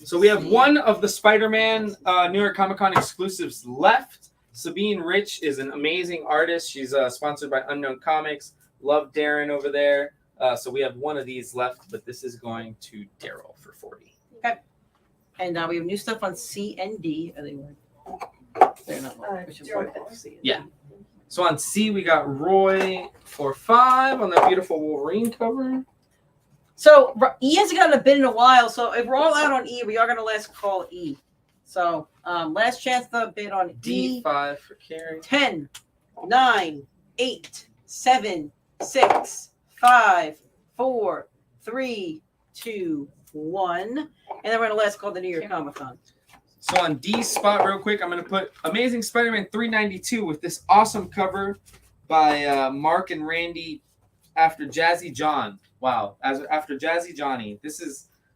So we have one of the Spider-Man New York Comic Con exclusives left. Sabine Rich is an amazing artist. She's sponsored by Unknown Comics. Love Darren over there. So we have one of these left, but this is going to Daryl for 40. And we have new stuff on C and D. Are they right? They're not right. We should Daryl. put C and Yeah. D. So on C we got Roy for 5 on that beautiful Wolverine cover. So E hasn't gotten a bid in a while. So if we're all out on E, we are going to last call E. So last chance to bid on E. D5 for Carrie. 10, 9, 8, 7, 6, 5, 4, 3, 2, 1. And then we're going to last call the New York Comic Con. So on D spot, real quick, I'm going to put Amazing Spider-Man 392 with this awesome cover by Mark and Randy after Jazzy John. Wow, after Jazzy Johnny.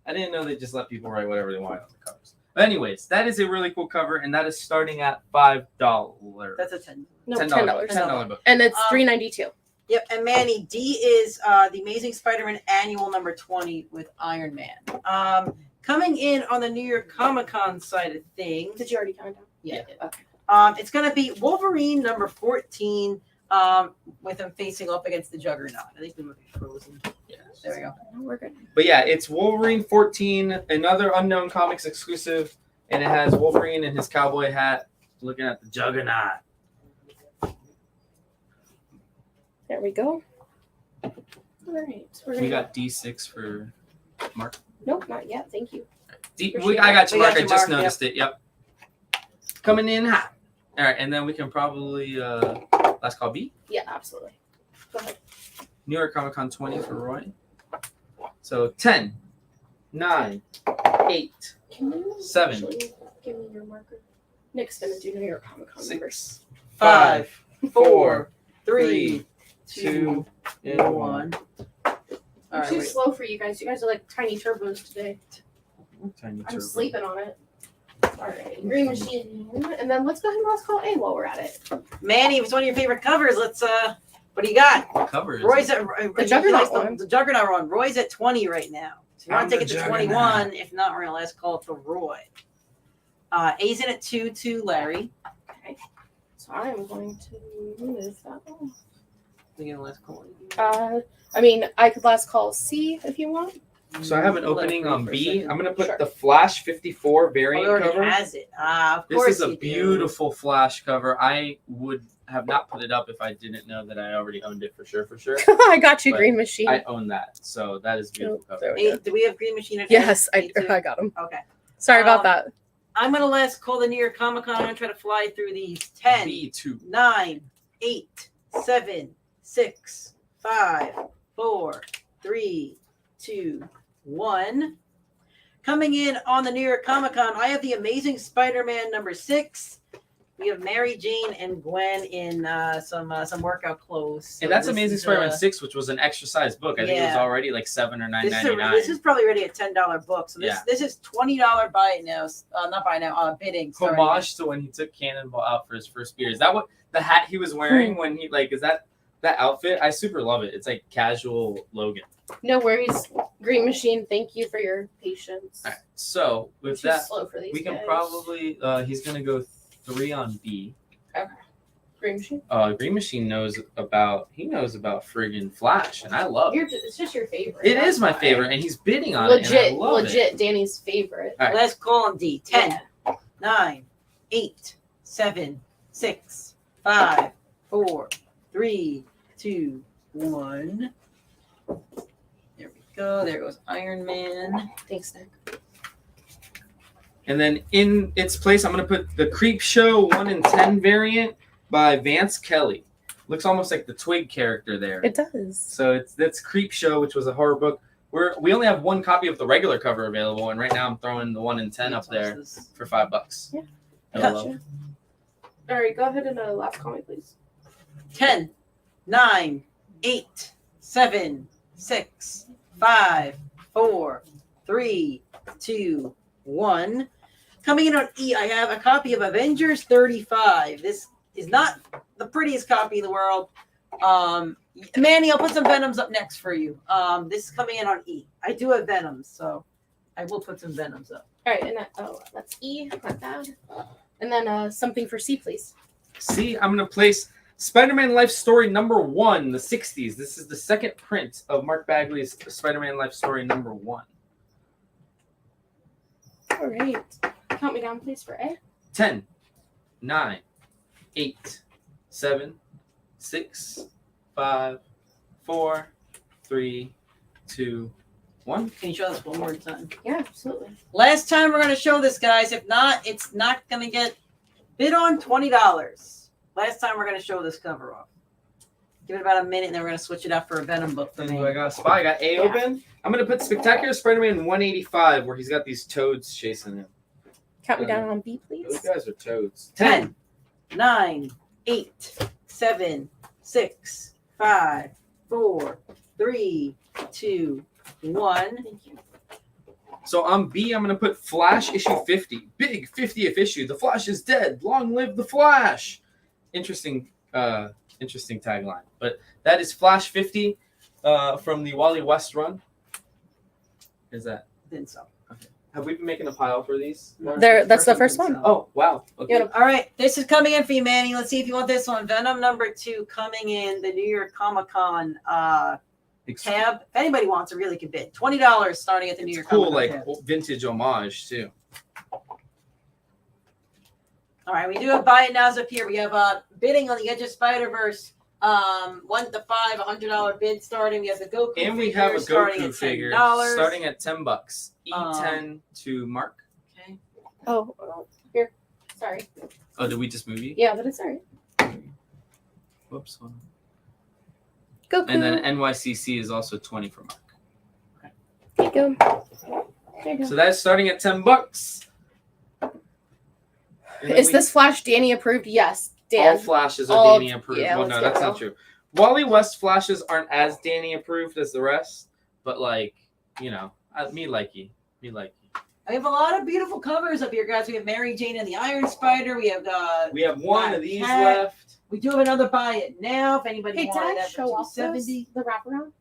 I didn't know they just let people write whatever they wanted on the covers. But anyways, that is a really cool cover, and that is starting at $5. That's a 10. No, $10. $10. $10 book. And it's $3.92. Yep, and Manny, D is the Amazing Spider-Man Annual number 20 with Iron Man. Coming in on the New York Comic Con side of things. Did you already count it down? Yeah. Okay. It's going to be Wolverine number 14 with him facing up against the Juggernaut. I think we might be frozen. Yeah. There we go. No, we're good. But yeah, it's Wolverine 14, another Unknown Comics exclusive, and it has Wolverine in his cowboy hat looking at the Juggernaut. There we go. All right. We got D6 for Mark. Nope, not yet. Thank you. I got you, We Mark. got you, I just Mark, noticed it. Yep. Coming in hot. All right, and then we can probably last call B. Yeah, absolutely. Go ahead. New York Comic Con 20 for Roy. So 10, 9, 8, Can you 7, actually give me your marker? Nick's gonna do New York Comic Con numbers. 6, 5, 4, 3, 2, and 1. All I'm right, too wait. slow for you guys. You guys are like tiny turbos today. Tiny I'm turbo. sleeping on it. All right, green machine, and then let's go ahead and let's call A while we're at it. Manny, if it's one of your favorite covers, let's what do you got? What cover is Roy's it? at The Juggernaut the, one. the Juggernaut one. Roy's at 20 right now. So you want I'm to take it the to Juggernaut. 21. If not, we're gonna last call it to Roy. A's in at 2 to Larry. Okay, so I am going to move that one. We're gonna last call it. I mean, I could last call C if you want. So I have an Let it opening breathe on for a B. second. I'm gonna put Sure. the Flash 54 Oh, variant it already cover. has it. Of This course is a you do. beautiful Flash cover. I would have not put it up if I didn't know that I already owned it for sure. I got you, But green machine. I own that, so that is a beautiful Oh, cover. there we go. Do we have Green Machine at Yes, A too? I got him. Okay. Sorry about Um, that. I'm gonna last call the New York Comic Con. I'm gonna try to fly through these. 10, B2. 9, 8, 7, 6, 5, 4, 3, 2, 1. Coming in on the New York Comic Con, I have the Amazing Spider-Man number 6. We have Mary Jane and Gwen in some workout clothes. So And that's this Amazing is, Spider-Man 6, which was an extra-sized book. I think it was yeah. already like $7 or This $9.99. is probably already a $10 book. So this is $20 buy it now. Not buy now. Bidding. Sorry. Homage to when he took Cannonball out for his first beer. Is that what the hat he was wearing when he is that outfit? I super love it. It's like casual Logan. No worries, green machine. Thank you for your patience. All right. So with Too that, slow for these we can guys. probably he's gonna go 3 on B. Green machine. Green Machine knows about friggin' Flash, and I love it. It's just your favorite. It that's is my why. favorite, and he's bidding on it. And I love Legit, Danny's favorite. All right. Let's call on D. 10, Yeah. 9, 8, 7, 6, 5, 4, 3, 2, 1. There we go. There goes Iron Man. Thanks, Nick. And then in its place, I'm going to put the Creep Show 1 in 10 variant by Vance Kelly. Looks almost like the Twig character there. It does. So that's Creep Show, which was a horror book. We only have one copy of the regular cover available, and right now I'm throwing the 1 in 10 up there for $5. Yeah. Hello. Gotcha. All right, go ahead and last call me, please. 10, 9, 8, 7, 6, 5, 4, 3, 2, 1. Coming in on E, I have a copy of Avengers 35. This is not the prettiest copy in the world. Manny, I'll put some Venoms up next for you. This is coming in on E. I do have Venoms, so I will put some Venoms up. All right, and that's E, not bad. And then something for C, please. C, I'm going to place Spider-Man Life Story number 1, the 60s. This is the second print of Mark Bagley's Spider-Man Life Story number 1. All right. Count me down, please, for A. 10, 9, 8, 7, 6, 5, 4, 3, 2, 1. Can you show this one more time? Yeah, absolutely. Last time we're going to show this, guys. If not, it's not going to get bid on $20. Last time we're going to show this cover off. Give it about a minute, and then we're going to switch it out for a Venom book for I me. got a spot. I got A open. I'm going to put Spectacular Spider-Man 185, where he's got these toads chasing him. Count me down on B, please. Those guys are toads. 10, 9, 8, 7, 6, 5, 4, 3, 2, 1. Thank you. So on B, I'm going to put Flash issue 50. Big 50th issue. The Flash is dead. Long live the Flash. Interesting tagline. But that is Flash 50 from the Wally West run. Is that? Then so. Okay. Have we been making a pile for these? That's the first one. Oh, wow. Okay. Yeah. All right, this is coming in for you, Manny. Let's see if you want this one. Venom number 2 coming in the New York Comic Con tab. If anybody wants it, really can bid. $20 starting at the New York Cool, Comic Con like tab. vintage homage, too. All right, we do have buy it nows up here. We have bidding on the Edge of Spider-Verse. 1 to 5, $100 bid starting. We have the Goku And we figure have a starting Goku at figure $10. starting at $10. E10 to Mark. Okay. Oh, here. Sorry. Oh, did we just move you? Yeah, but it's all right. Whoops. Hold on. Goku. And then NYCC is also 20 for Mark. There you go. There you go. So that's starting at $10. And then Is this Flash Danny approved? Yes, Dan. all flashes are all- Danny approved? yeah, Well, let's no, get that's not real. true. Wally West flashes aren't as Danny approved as the rest, but like, you know, me likey. I have a lot of beautiful covers up here, guys. We have Mary Jane and the Iron Spider. We have one Black of these Cat. left. We do have another buy it now. If anybody Hey, did wanted I that show for off those? $270. The wraparound?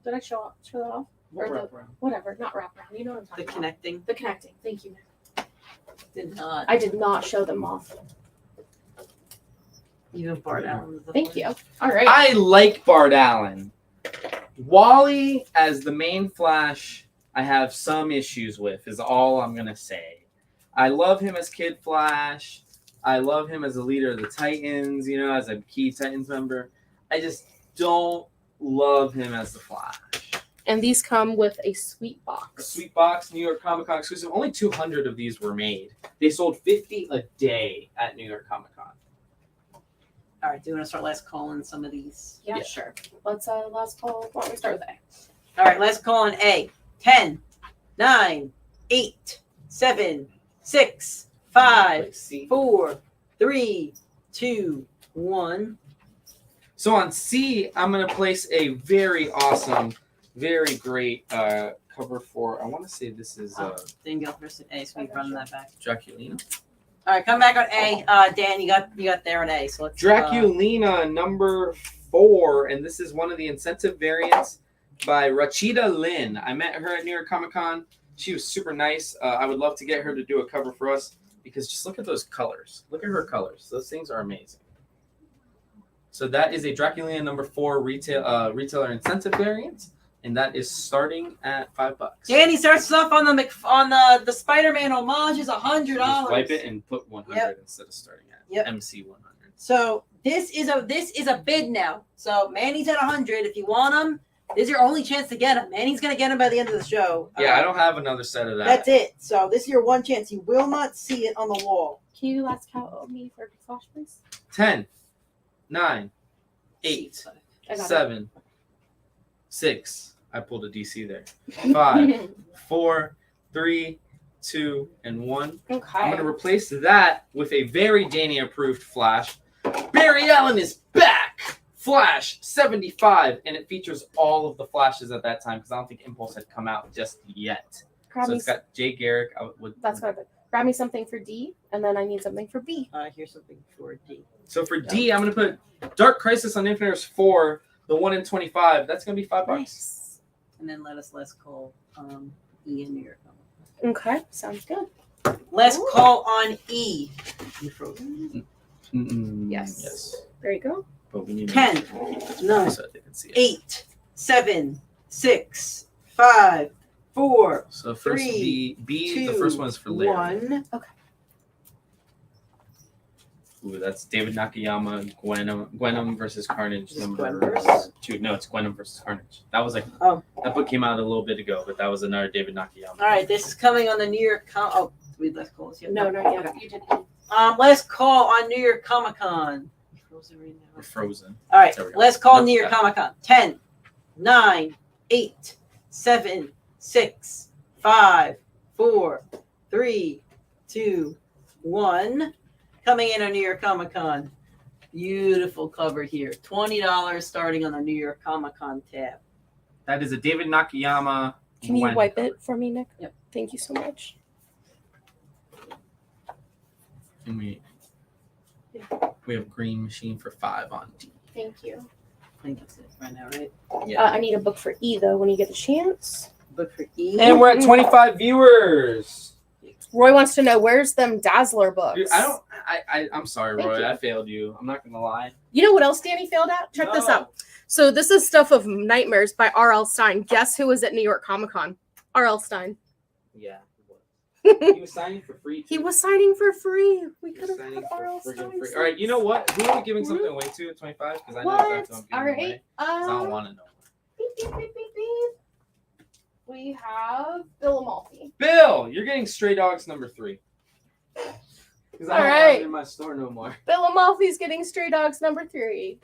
Did I show that off? What Or the- wraparound? Whatever, not wraparound. You know what I'm The talking about. connecting The connecting. Thank you. did not. I did not show them off. Even Bart Allen. was the Thank first. you. All right. I like Bart Allen. Wally as the main Flash, I have some issues with, is all I'm going to say. I love him as Kid Flash. I love him as a leader of the Titans, you know, as a key Titans member. I just don't love him as the Flash. And these come with a sweet A box. sweet box, New York Comic Con exclusive. Only 200 of these were made. They sold 50 a day at New York Comic Con. All right, do you want to start last calling some of these? Yeah, Yeah. sure. Let's last call. Why don't we start with A? All right, last call on A. 10, 9, 8, 7, 6, 5, 4, 3, 2, 1. So on C, I'm going to place a very awesome, very great cover for, I want to say this is Didn't go first at A, so we run that back. Draculina. All right, come back on A. Dan, you got there on A. So let's Draculina number 4, and this is one of the incentive variants by Rachida Lynn. I met her at New York Comic Con. She was super nice. I would love to get her to do a cover for us because just look at those colors. Look at her colors. Those things are amazing. So that is a Draculina number 4 retailer incentive variant, and that is starting at $5. Danny starts off on the Spider-Man homages, $100. Just wipe it and put 100 instead of starting at MC 100. So this is a bid now. So Manny's at 100. If you want them, this is your only chance to get them. Manny's gonna get them by the end of the show. Yeah, I don't have another set of that. That's it. So this is your one chance. You will not see it on the wall. Can you last count of me for Flash, please? 10, 9, 8, I got 7, 6. I pulled a DC there. 5, 4, 3, 2, and 1. Okay. I'm going to replace that with a very Danny approved Flash. Barry Allen is back! Flash 75, and it features all of the Flashes at that time because I don't think Impulse had come out just yet. Grab So me it's got Jay Garrick. That's good. Grab me something for D, and then I need something for B. Here's something for D. So for D, I'm going to put Dark Crisis on Infinite Earths 4, the 1 in 25. That's going to be $5. Nice. And then let us last call E in New York. Okay, sounds good. Last call on E. You frozen? Yes. Yes. There you go. But we need 10, to make 9, so they can see it. 8, 7, 6, 5, 4, So first 3, B, the 2, first one is for Larry. 1. Ooh, that's David Nakayama, Gwenom versus Carnage Is it number Gwen versus? 2. No, it's Gwenom versus Carnage. That was that book came out a little bit ago, but that was another David Nakayama. All right, this is coming on the New York we last calls yet? No, not yet. Okay. You did. Last call on New York Comic Con. We're frozen. All right, There we go. last call on Nope, New York got Comic Con. 10, 9, 8, 7, 6, 5, 4, 3, 2, 1. Coming in on New York Comic Con. Beautiful cover here. $20 starting on the New York Comic Con tab. That is a David Nakayama. Can you Gwen wipe cover. it for me, Nick? Yep. Thank you so much. And we have Green Machine for 5 on D. Thank you. I think that's it right now, right? I need a book for E though. When you get a chance. Book for E. And we're at 25 viewers. Roy wants to know where's them Dazzler books. Dude, I'm sorry, Thank Roy. you. I failed you. I'm not gonna lie. You know what else Danny failed at? Check this No. out. So this is Stuff of Nightmares by R.L. Stein. Guess who was at New York Comic Con? R.L. Stein. Yeah, he was. He was signing for free. He was signing for free. We He could was have signing put for R.L. friggin' Stein. free. All right, you know what? Who are we giving something away to at 25? Because I know What? exactly what I'm All giving right. away. 'Cause I don't want to know. Beep, beep, beep, beep, beep. We have Bill Amalfi. Bill, you're getting Stray Dogs number 3. Because I All don't have right. it in my store no more. Bill Amalfi's getting Stray Dogs number 3.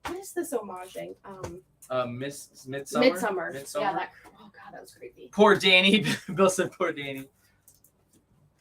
What is this homaging? Midsummer. Midsummer. Yeah, oh god, that was creepy. Poor Danny. Bill said poor Danny.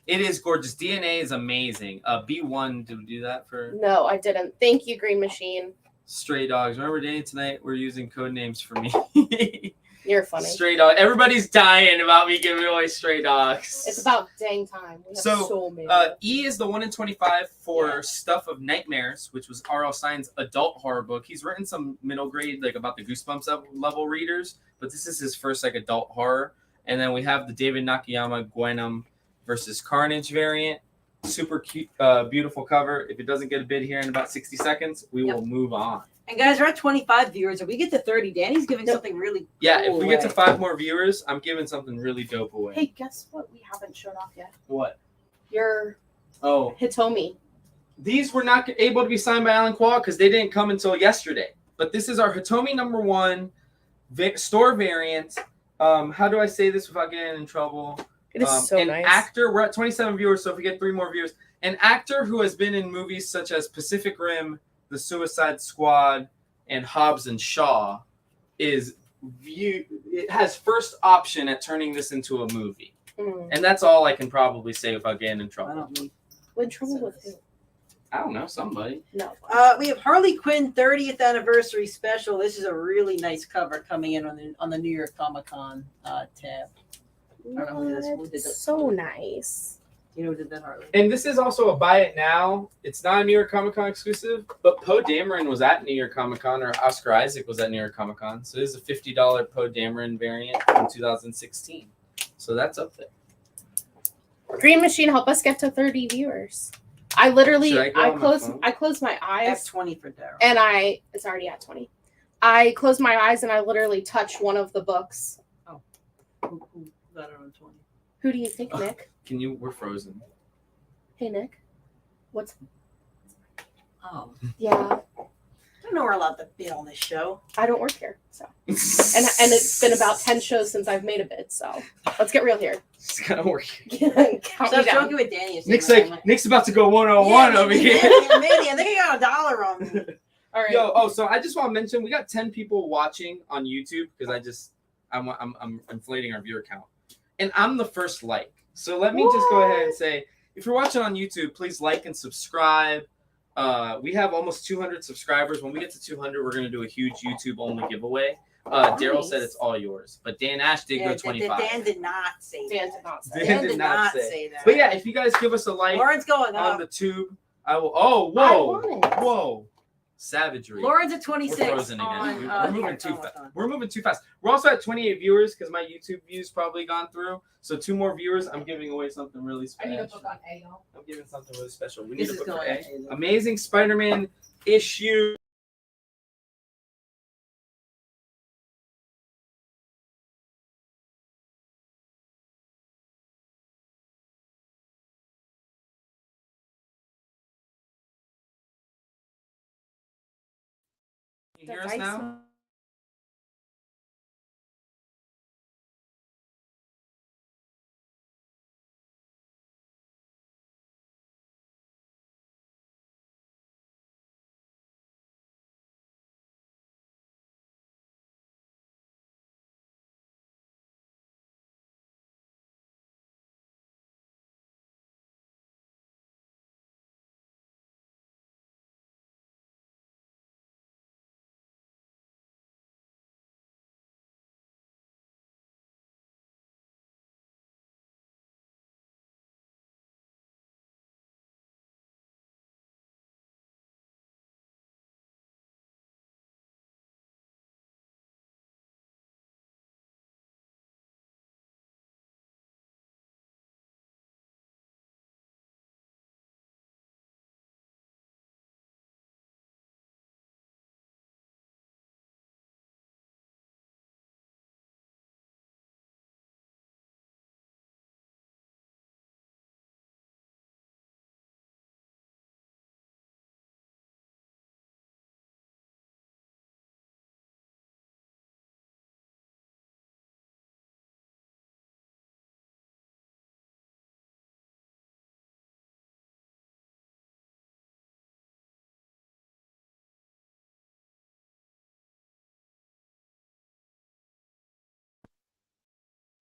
It is gorgeous. DNA is amazing. B1 to do that for. No, I didn't. Thank you, Green Machine. Stray dogs. Remember, Danny, tonight we're using code names for me. You're funny. Stray dog. Everybody's dying about me giving away stray dogs. It's about dang time. We have so many. E is the 1 in 25 for Stuff of Nightmares, which was R.L. Stein's adult horror book. He's written some middle grade, like about the Goosebumps level readers, but this is his first like adult horror. And then we have the David Nakayama Venom versus Carnage variant. Super cute, beautiful cover. If it doesn't get a bid here in about 60 seconds, we will move on. And guys, we're at 25 viewers. If we get to 30, Danny's giving something really Yeah, cool if we get to 5 more viewers, I'm giving something really dope away. Hey, guess what we haven't showed off yet? What? Your Oh. Hitomi. These were not able to be signed by Alan Quall because they didn't come until yesterday. But this is our Hitomi #1 store variant. How do I say this without getting in trouble? It is so an nice. actor, we're at 27 viewers, so if we get 3 more viewers, an actor who has been in movies such as Pacific Rim, The Suicide Squad, and Hobbs and Shaw it has first option at turning this into a movie. And that's all I can probably say without getting in trouble. In trouble with who? I don't know, somebody. No. We have Harley Quinn 30th anniversary special. This is a really nice cover coming in on the New York Comic Con tab. I don't know who did that. So nice. You know who did that, Harley? And this is also a buy it now. It's not a New York Comic Con exclusive, but Poe Dameron was at New York Comic Con, or Oscar Isaac was at New York Comic Con. So this is a $50 Poe Dameron variant from 2016. So that's up there. Green Machine, help us get to 30 viewers. I literally, Should I go on my phone? close my eyes. F20 for Daryl. And it's already at 20. I closed my eyes and I literally touched one of the books. Who got it on 20? Who do you think, Nick? We're frozen. Hey, Nick. What's... Oh. Yeah. I don't know we're allowed to bid on this show. I don't work here, so. And it's been about 10 shows since I've made a bid, so. Let's get real here. It's gonna work. Count me Stop down. joking with Danny. Nick's about to go 101 over here. Maybe, I think I got $1 on me. All right. So I just want to mention we got 10 people watching on YouTube because I'm inflating our viewer count. And I'm the first like. So let me just go ahead and say, if you're watching on YouTube, please like and subscribe. We have almost 200 subscribers. When we get to 200, we're going to do a huge YouTube only giveaway. Daryl said it's all yours, but Dan Ash did go 25. Dan did not say that. Dan did not say. say that. But yeah, if you guys give us a like Lauren's going on up. the tube, I will. I want it. Whoa. Savagery. Lauren's at 26. We're frozen again. On, We're moving too fast. We're moving too fast. We're also at 28 viewers because my YouTube views probably gone through. So 2 more viewers. I'm giving away something really special. I need a book on A, y'all. I'm giving something really special. We need This a is book for going A. Amazing Spider-Man issue. Can you hear us now?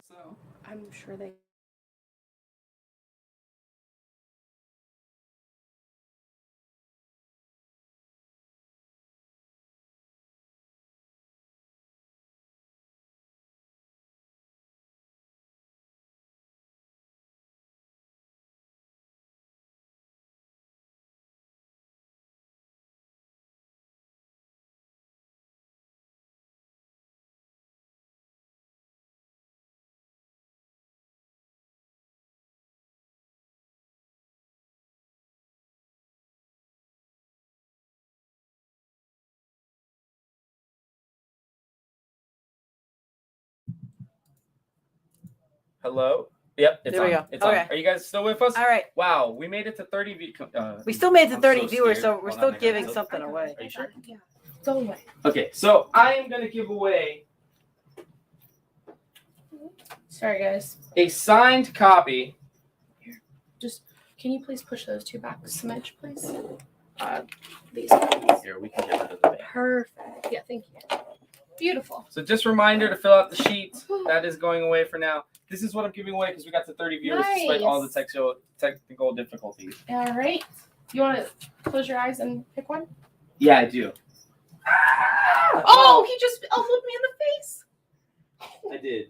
So I'm sure they Hello. Yep, it's There we on. go. It's Okay. on. Are you guys still with us? All right. Wow, we made it to 30 views. We still made it to I'm 30 so viewers, scared. so we're Hold still on, I gotta giving look. something away. Are you sure? Yeah. Go away. Okay, so I am going to give away Sorry, guys. a signed copy. Just can you please push those two back a smidge, please? These ones. Here, we can get rid of the band. Perfect. Yeah, thank you. Beautiful. So just a reminder to fill out the sheet. That is going away for now. This is what I'm giving away because we got to 30 viewers despite all the technical difficulties. All right. You want to close your eyes and pick one? Yeah, I do. Oh, he just elbowed me in the face. I did.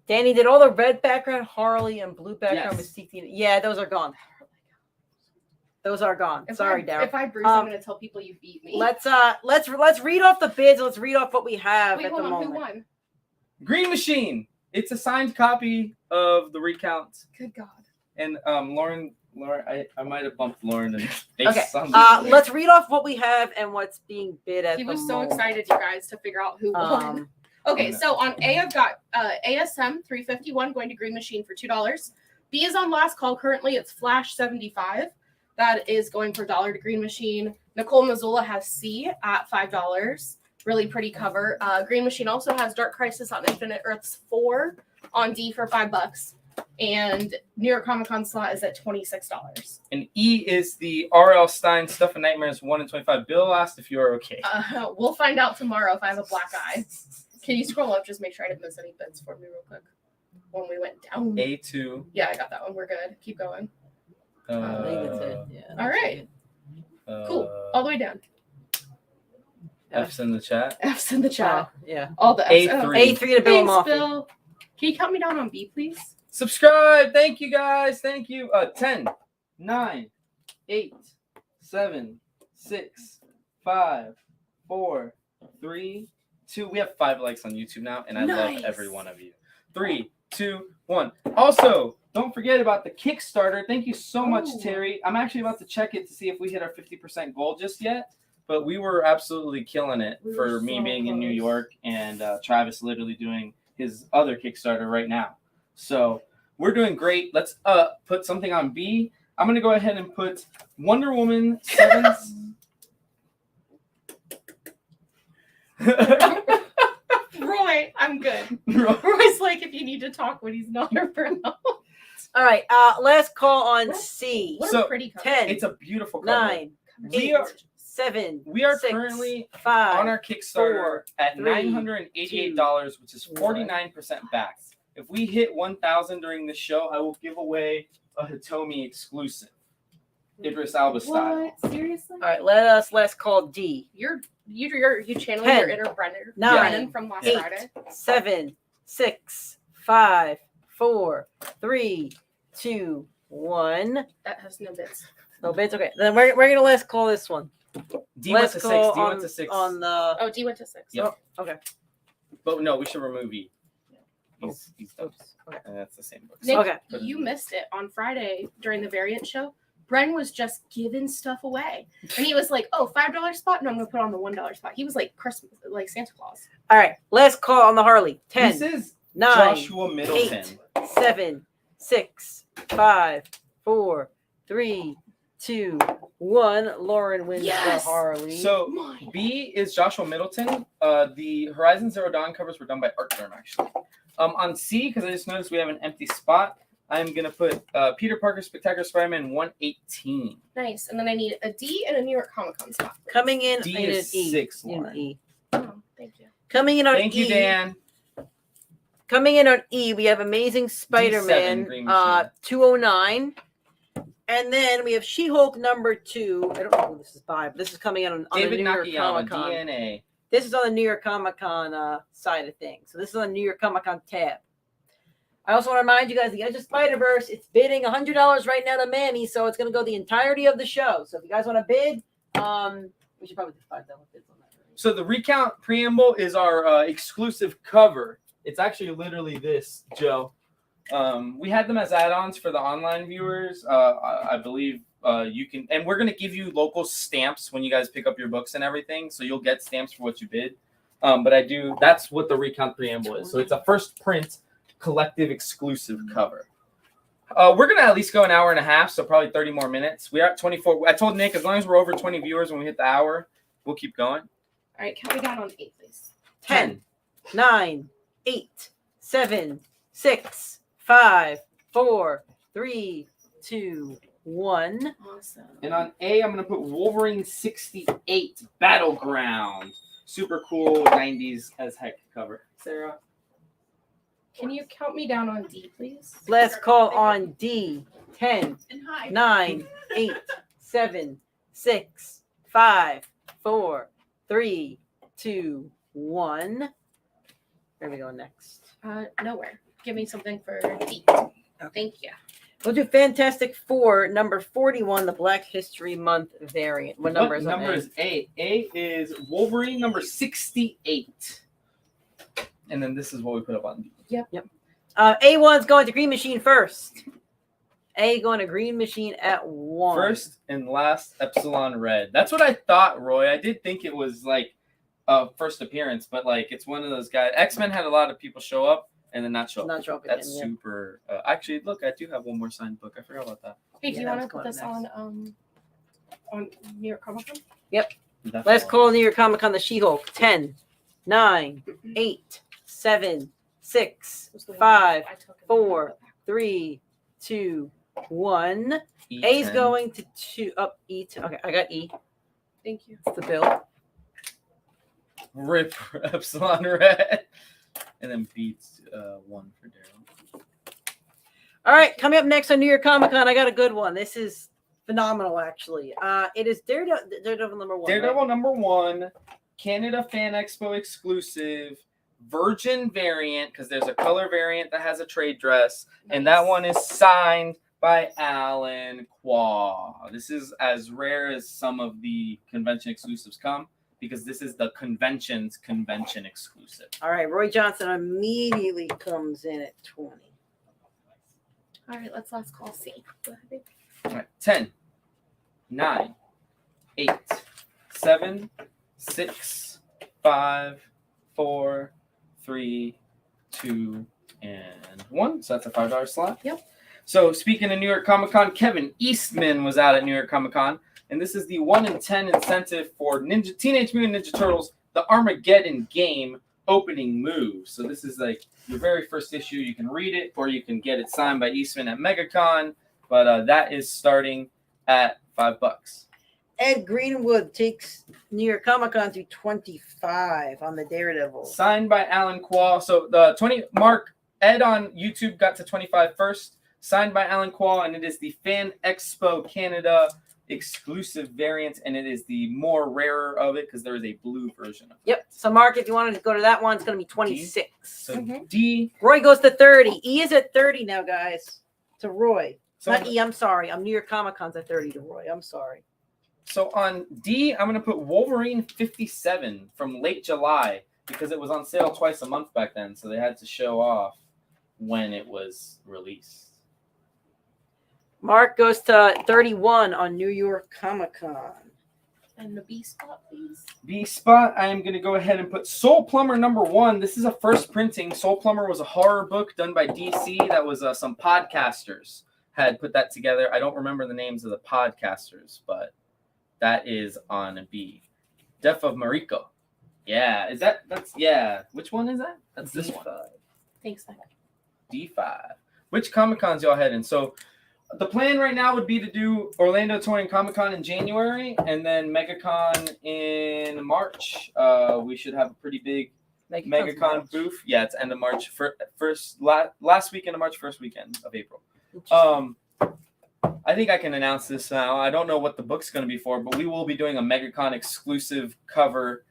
Danny, did all the red background Harley and blue background Yes. Mystique? Yeah, those are gone. Those are gone. Sorry, Darryl. If I bruise, I'm going to tell people you beat me. Let's read off the bids. Let's read off what we have Wait, at hold the on. moment. Who won? Green Machine. It's a signed copy of the recount. Good God. And Lauren, I might have bumped Lauren and Okay. something. Let's read off what we have and what's being bid at He the was so moment. excited, you guys, to figure out who won. Okay, so on A, I've got ASM 351 going to Green Machine for $2. B is on last call. Currently, it's Flash 75. That is going for $1 to Green Machine. Nicole Missoula has C at $5. Really pretty cover. Green Machine also has Dark Crisis on Infinite Earths 4 on D for $5. And New York Comic Con slot is at $26. And E is the R.L. Stein Stuff and Nightmares 1 in 25. Bill asked if you are okay. We'll find out tomorrow if I have a black eye. Can you scroll up? Just make sure I didn't miss any bids for me real quick. When we went down. A2. Yeah, I got that one. We're good. Keep going. I think that's it. Yeah, All right. Cool. All the way down. F's in the chat. F's in the chat. Yeah. All the F's. A3. A3 to Bill Thanks, Moffat. Bill. Can you count me down on B, please? Subscribe. Thank you, guys. Thank you. 10, 9, 8, 7, 6, 5, 4, 3, 2. We have 5 likes on YouTube now, and I love every one of you. 3, 2, 1. Also, don't forget about the Kickstarter. Thank you so much, Terry. I'm actually about to check it to see if we hit our 50% goal just yet, but we were absolutely killing it for me being in New York and Travis literally doing his other Kickstarter right now. So we're doing great. Let's put something on B. I'm going to go ahead and put Wonder Woman 7's. Roy, I'm good. Roy's like, if you need to talk when he's not around. All right. Last call on C. What So, a pretty cover. 10, It's a beautiful cover. 9, We 8, are 7. we are 6, currently 5. on our Kickstarter 4, at 3, $988, which is 49% back. If we hit 1,000 during the show, I will give away a Hitomi exclusive, Idris Elba style. What? Seriously? All right. Last call D. You channeling 10, your inner Brennan 9, from last 8, Friday. 7, 6, 5, 4, 3, 2, 1. That has no bits. No bids. Okay. Then we're gonna last call this one. D went Last to 6. call D went to 6. on the. Oh, D went to 6. Yep. Oh, okay. But no, we should remove E. He's dope. Okay. And that's the same book. Nick, Okay. you missed it on Friday during the variant show. Bren was just giving stuff away. And he was like, oh, $5 spot? No, I'm going to put on the $1 spot. He was like Christmas, like Santa Claus. All right. Last call on the Harley. 10, This is 9, Joshua Middleton. 8, 7, 6, 5, 4, 3, 2, 1. Lauren wins Yes! the Harley. So My B is Joshua Middleton. The Horizon Zero Dawn covers were done by Artgerm, actually. On C, because I just noticed we have an empty spot, I'm going to put Peter Parker Spectacular Spider-Man 118. nice. And then I need a D and a New York Comic Con spot. please. coming in D in is an E. 6, In Lauren. E. Oh, thank you. Coming in on Thank E. you, Dan. Coming in on E, we have Amazing Spider-Man Green Machine. 209. And then we have She-Hulk number 2. I don't know who this is by, but this is coming in on the David New York Nakayama, Comic-Con. DNA. This is on the New York Comic-Con side of things. So this is on the New York Comic-Con tab. I also want to remind you guys, the Edge of Spider-Verse, it's bidding $100 right now to Manny, so it's going to go the entirety of the show. So if you guys want to bid, we should probably do $5 bids on that. So the recount preamble is our exclusive cover. It's actually literally this, Joe. We had them as add-ons for the online viewers. I believe you can, and we're going to give you local stamps when you guys pick up your books and everything. So you'll get stamps for what you bid. But that's what the recount preamble is. So it's a first print collective exclusive cover. We're going to at least go an hour and a half, so probably 30 more minutes. We are at 24. I told Nick, as long as we're over 20 viewers when we hit the hour, we'll keep going. All right, count me down on 8, please. 10, 9, 8, 7, 6, 5, 4, 3, 2, 1. Awesome. And on A, I'm going to put Wolverine 68 Battleground. Super cool 90s as heck cover. Sarah? Can you count me down on D, please? Last call on D. 10, 9, 8, 7, 6, 5, 4, 3, 2, 1. Where are we going next? Nowhere. Give me something for D. Thank you. We'll do Fantastic Four, number 41, the Black History Month variant. What number is on number A? is A? A is Wolverine number 68. And then this is what we put up on D. A1's going to Green Machine first. A going to Green Machine at 1. First and last Epsilon Red. That's what I thought, Roy. I did think it was like a first appearance, but like it's one of those guys. X-Men had a lot of people show up and then not show up. Not show up That's again, super. Actually, look, I do have one more signed book. I forgot about that. Hey, do Yeah, you that want was to put going this next. on New York Comic Con? That's Last all. call New York Comic Con, the She-Hulk. 10, 9, 8, 7, 6, Was the one 5, I took and 4, 3, 2, 1. E10. A's going to 2. Up E. Okay, I got E. Thank you. It's the bill. Rip Epsilon Red. And then beats 1 for Daryl. All right, coming up next on New York Comic Con, I got a good one. This is phenomenal, actually. It is Daredevil number 1. Daredevil right? number 1, Canada Fan Expo exclusive, Virgin variant, because there's a color variant that has a trade dress, and that one is signed by Alan Quah. This is as rare as some of the convention exclusives come, because this is the convention's convention exclusive. All right, Roy Johnson immediately comes in at 20. All right, let's last call C. Go ahead, babe. All right, 10, 9, 8, 7, 6, 5, 4, 3, 2, and 1. So that's a $5 slot. Yep. So speaking of New York Comic Con, Kevin Eastman was out at New York Comic Con, and this is the 1 in 10 incentive for Teenage Mutant Ninja Turtles, the Armageddon game opening move. So this is like your very first issue. You can read it, or you can get it signed by Eastman at MegaCon, but that is starting at $5. Ed Greenwood takes New York Comic Con to 25 on the Daredevil. Signed by Alan Quah. So the Ed on YouTube got to 25 first. Signed by Alan Quah, and it is the Fan Expo Canada exclusive variant, and it is the more rarer of it because there is a blue version of it. Yep. So, Mark, if you wanted to go to that one, it's going to be 26. So D. Roy goes to 30. E is at 30 now, guys. To Roy. So, Not E, I'm sorry. I'm New York Comic Con's at 30 to Roy. I'm sorry. so on D, I'm going to put Wolverine 57 from late July because it was on sale twice a month back then, so they had to show off when it was released. Mark goes to 31 on New York Comic Con. And the B spot, please. B spot, I am going to go ahead and put Soul Plumber number 1. This is a first printing. Soul Plumber was a horror book done by DC. That was some podcasters had put that together. I don't remember the names of the podcasters, but that is on a B. Death of Mariko. Yeah, yeah. Which one is that? That's this one. Thanks, Nick. D5. Which Comic Cons y'all heading? So the plan right now would be to do Orlando Touring Comic Con in January and then MegaCon in March. We should have a pretty big MegaCon booth. Yeah, it's end of March. Last weekend of March, first weekend of April. I think I can announce this now. I don't know what the book's going to be for, but we will be doing a MegaCon exclusive cover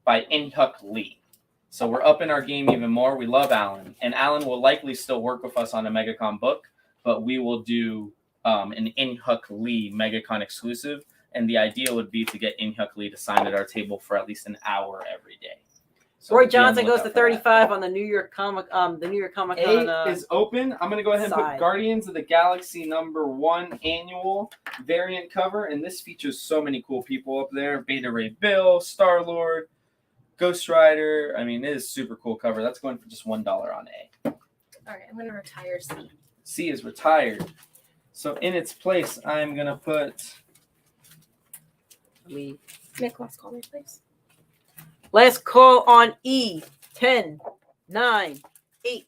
by In-Hyuk Lee. So we're upping our game even more. We love Alan, and Alan will likely still work with us on a MegaCon book, but we will do an In-Hyuk Lee MegaCon exclusive, and the idea would be to get In-Hyuk Lee to sign at our table for at least an hour every day. So Roy be on the Johnson goes lookout to for that. 35 on the New York Comic Con. A is open. I'm going to go ahead and side. put Guardians of the Galaxy number 1 annual variant cover, and this features so many cool people up there. Beta Ray Bill, Star-Lord, Ghost Rider. I mean, it is super cool cover. That's going for just $1 on A. All right, I'm gonna retire C. C is retired. So in its place, I'm gonna put. Nick, last call me, please. Last call on E. 10, 9, 8,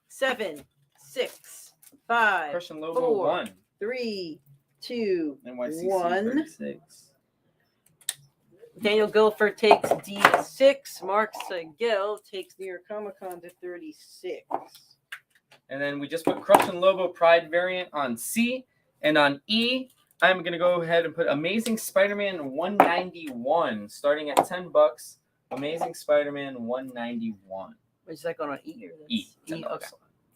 7, 6, 5, Crushing Lobo 4, 1. 3, 2, NYCC 1. 36. Daniel Guilford takes D6. Mark Seguel takes New York Comic Con to 36. And then we just put Crushing Lobo Pride variant on C. And on E, I'm going to go ahead and put Amazing Spider-Man 191, starting at $10. Amazing Spider-Man 191. Is that going on E? Or E. E. Okay.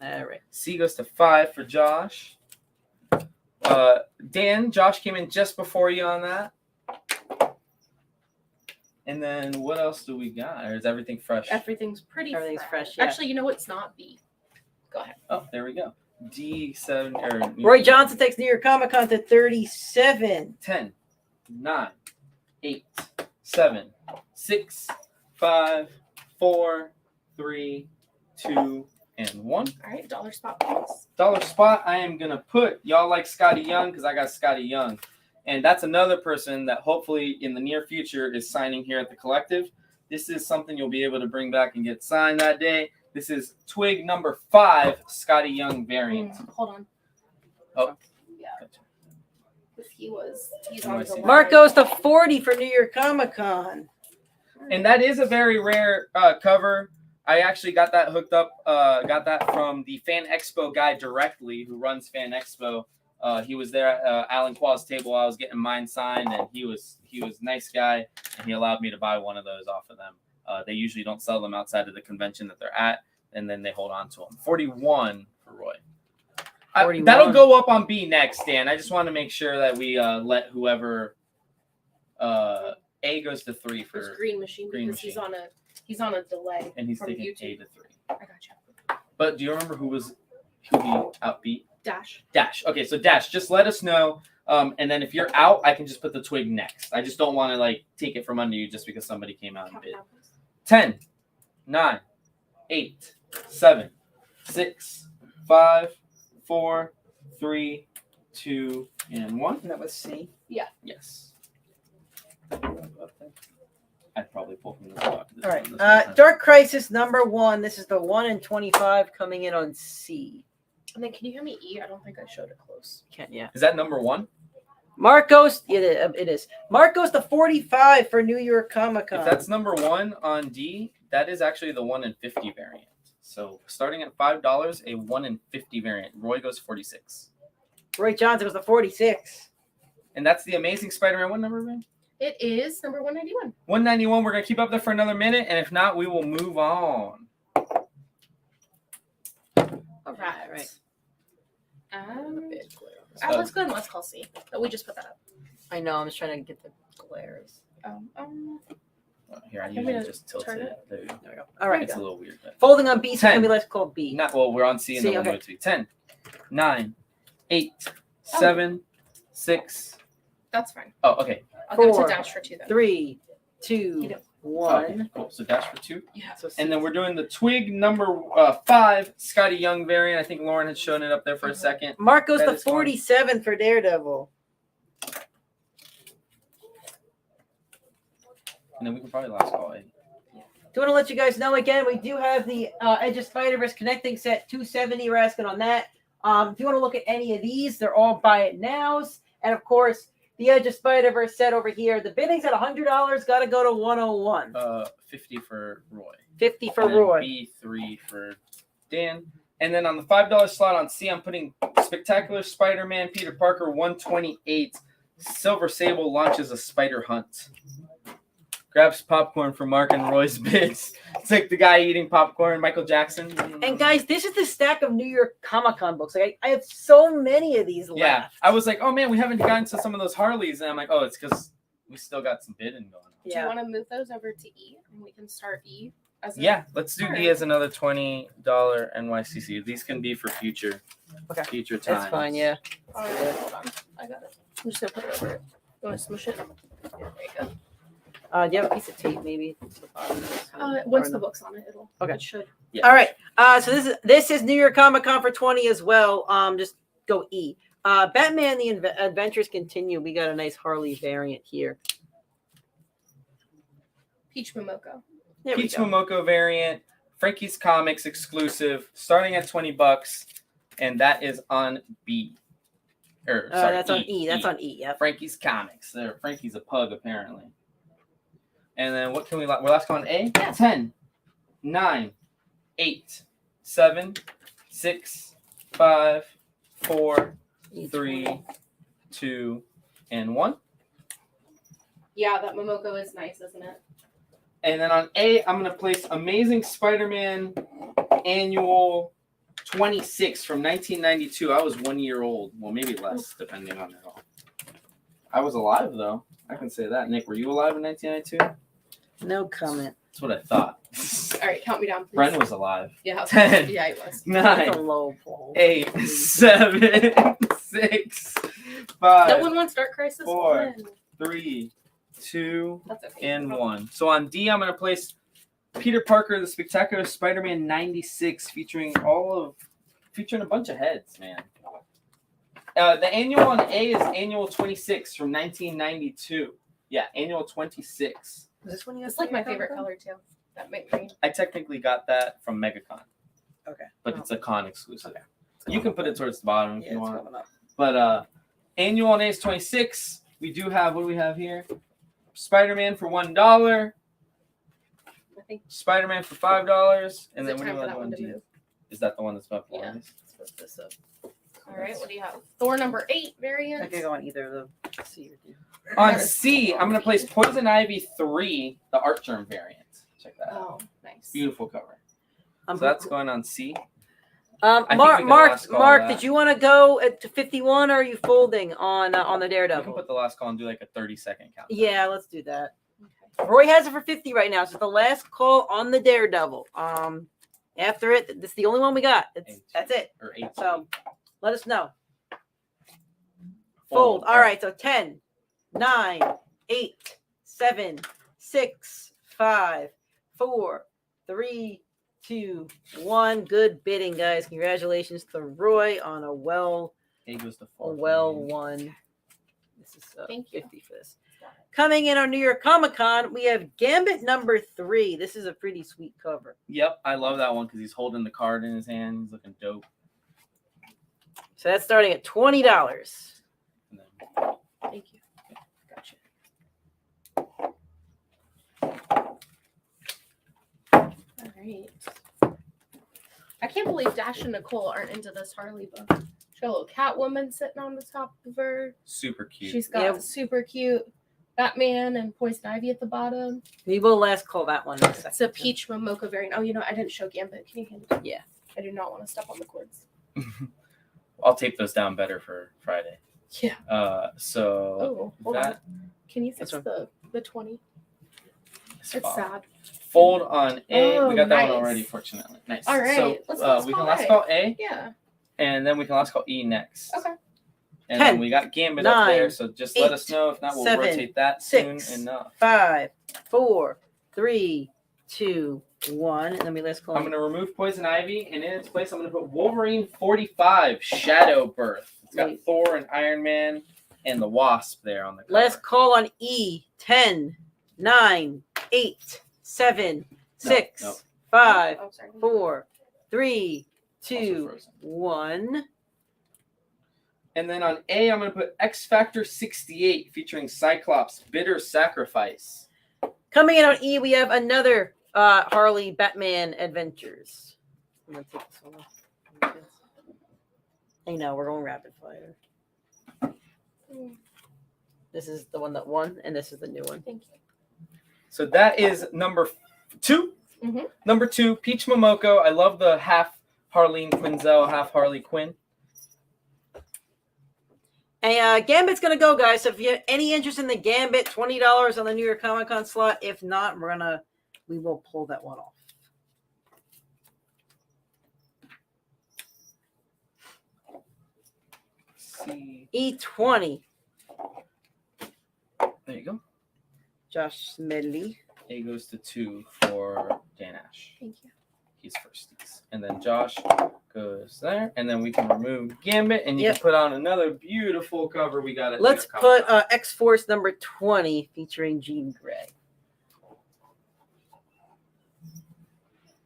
All right. C goes to 5 for Josh. Dan, Josh came in just before you on that. And then what else do we got? Or is everything fresh? Everything's pretty Everything's fresh, yeah. Actually, you know what's not B. Go ahead. Oh, there we go. D7 or Roy Johnson takes New York Comic Con to 37. 10, 9, 8, 7, 6, 5, 4, 3, 2, and 1. All right, dollar spot, please. Dollar spot, I am going to put, y'all like Scotty Young because I got Scotty Young. And that's another person that hopefully in the near future is signing here at the Collective. This is something you'll be able to bring back and get signed that day. This is Twig number 5, Scotty Young variant. Hold on. Oh. Yeah. Because he's Oh, on I the see. line. Mark goes to 40 for New York Comic Con. And that is a very rare cover. I actually got that hooked up, got that from the Fan Expo guy directly, who runs Fan Expo. He was there at Alan Quall's table while I was getting mine signed, and he was a nice guy, and he allowed me to buy one of those off of them. They usually don't sell them outside of the convention that they're at, and then they hold on to them. 41 for Roy. 41. That'll go up on B next, Dan. I just want to make sure that we let whoever A goes to 3 There's for Green Machine Green because Machine. he's on a delay. and he's from taking YouTube. A to 3. I got you. But do you remember who he outbeat? Dash. Dash. Okay, so Dash, just let us know. And then if you're out, I can just put the Twig next. I just don't want to take it from under you just because somebody came out and Count bid. down, please. 10, 9, 8, 7, 6, 5, 4, 3, 2, and 1. And that was C. Yes. I'd probably pull from this box. All right. Dark Crisis number 1. This is the 1 in 25 coming in on C. And then can you hear me E? I don't think I showed it close. Can yeah. Is that number 1? Mark goes. It is. Mark goes to 45 for New York Comic Con. If that's number 1 on D, that is actually the 1 in 50 variant. So starting at $5, a 1 in 50 variant. Roy goes 46. Roy Johnson goes to 46. And that's the Amazing Spider-Man. What number, man? It is number 191. 191. We're going to keep up there for another minute. And if not, we will move on. All right. Right. Let's go ahead and let's call C. But we just put that up. I know. I'm just trying to get the glares. Here, I Want me usually to just tilt turn it. There we go. All right. It's a little weird. But Folding on B. So 10. can we let's call B. we're on C and C, then we'll okay. go to 10, 9, 8, 7, 6. That's fine. Oh, okay. I'll give it 4, to Dash for 2 then. 3, 2, 1. Okay, cool. So Dash for 2. Yeah. So And then we're doing the Twig number 5 Scotty Young variant. I think Lauren had shown it up there for a second. Mark goes That to is fine. 47 for Daredevil. And then we can probably last call 8. Do want to let you guys know again, we do have the Edge of Spider-Verse connecting set 270. You're asking on that. If you want to look at any of these, they're all buy it nows. And of course, the Edge of Spider-Verse set over here. The bidding's at $100. Got to go to 101. 50 for Roy. 50 for And then Roy. B3 for Dan. And then on the $5 slot on C, I'm putting Spectacular Spider-Man Peter Parker 128. Silver Sable launches a spider hunt. Grabs popcorn from Mark and Roy's bids. It's like the guy eating popcorn, Michael Jackson. And guys, this is the stack of New York Comic-Con books. Like, I have so many of these left. Yeah, I was like, oh man, we haven't gotten to some of those Harleys. And I'm like, oh, it's because we still got some bidding going on. Do you want to move those over to E? And we can start E. Yeah, let's do Alright. E as another $20 NYCC. These can be for future times. That's fine, yeah. All right, hold on. I got it. I'm just going to put it over it. You want to smush it? Yeah, there you go. Do you have a piece of tape, maybe? Once the book's on it, it Okay. should. Yeah. All right. So this is New York Comic Con for 20 as well. Just go E. Batman: The Adventures Continue. We got a nice Harley variant here. Peach Momoko. There we Peach go. Momoko variant, Frankie's Comics exclusive, starting at $20, and that is on B. Or sorry, That's on E. That's on E. Yep. Frankie's Comics. Frankie's a pug apparently. And then what can we? We're last on A. Yeah. 10, 9, 8, 7, 6, 5, 4, 3, 2, and 1. Yeah, that Momoko is nice, isn't it? And then on A, I'm going to place Amazing Spider-Man Annual 26 from 1992. I was 1 year old. Well, maybe less, depending on it all. I was alive, though. I can say that. Nick, were you alive in 1992? No comment. That's what I thought. All right, count me down, please. Bren was alive. Yeah. 10. Yeah, he was. 9, That's a low blow. 8, 7, 6, 5, No one wants Dark Crisis 4, 1. 3, 2, That's okay. and 1. So on D, I'm going to place Peter Parker, the Spectacular Spider-Man 96, featuring a bunch of heads, man. The annual on A is Annual 26 from 1992. Yeah, Annual 26. Is this one you guys It's like my favorite color, too. That might be. I technically got that from MegaCon, Okay. but it's a con exclusive. You can put it towards the bottom if Yeah, you it's want. coming up. But annual on A is 26. We do have, what do we have here? Spider-Man for $1. I think Spider-Man for $5. And then it's what do time you for want that on one to D? move. Is that the one that's about Yeah. this? Let's put this up. All right, what do you have? Thor number 8 variant. I could go on either of the C or D. On C, I'm going to place Poison Ivy 3, the Art Germ variant. Check that out. Oh, nice. Beautiful cover. Um, So that's going on C. Mark, think we can last call that. did you want to go to 51 or are you folding on the We can Daredevil? put the last call and do like a 30-second count. Yeah, let's do that. Okay. Roy has it for 50 right now. So it's the last call on the Daredevil. After it, this is the only one we got. That's it. Or 8. So let us know. Fold. All right. So 10, 9, 8, 7, 6, 5, 4, 3, 2, 1. Good bidding, guys. Congratulations to Roy on a well A goes to 4. won. This is Thank you. 50 for this. Coming in on New York Comic Con, we have Gambit number 3. This is a pretty sweet cover. Yep, I love that one because he's holding the card in his hand. He's looking dope. So that's starting at $20. And then, Thank you. gotcha. All right. I can't believe Dash and Nicole aren't into this Harley book. She got a little Catwoman sitting on the top of her. Super cute. She's got super cute Batman and Poison Ivy at the bottom. We will last call that one in a second. It's a Peach Momoko variant. Oh, I didn't show Gambit. Can you hand it? Yeah. I do not want to step on the cords. I'll tape those down better for Friday. Yeah. So Oh, hold that on. Can you fix Which the 20? is It's fine. sad. Fold on A. Oh, we got that nice. one already, fortunately. Nice. All right, So let's last we can call last A. call A, Yeah. and then we can last call E next. Okay. And 10, then we got Gambit up 9, there, so just let 8, us know. If not, we'll 7, rotate that 6, soon enough. 5, 4, 3, 2, 1. And then we last call. I'm going to remove Poison Ivy, and in its place, I'm going to put Wolverine 45 Shadow Birth. It's got Wait. Thor and Iron Man and the Wasp there on the cover. Last call on E. 10, 9, 8, 7, 6, no. 5, Oh, sorry. 4, 3, Also 2, frozen. 1. And then on A, I'm going to put X Factor 68 featuring Cyclops Bitter Sacrifice. Coming in on E, we have another Harley Batman Adventures. I'm gonna take this one off. I know we're going rapid fire. This is the one that won, and this is the new one. Thank you. So that is number 2. Mhm. Number 2, Peach Momoko. I love the half Harleen Quinzel, half Harley Quinn. And Gambit's gonna go, guys. So if you have any interest in the Gambit, $20 on the New York Comic Con slot. If not, we will pull that one off. See. E20, There you go. Josh Smedley. A goes to 2 for Dan Ash. Thank you. He's firsties. And then Josh goes there. And then we can remove Gambit. And you can put on another beautiful cover we got at Let's New York put X-Force number 20 featuring Jean Grey.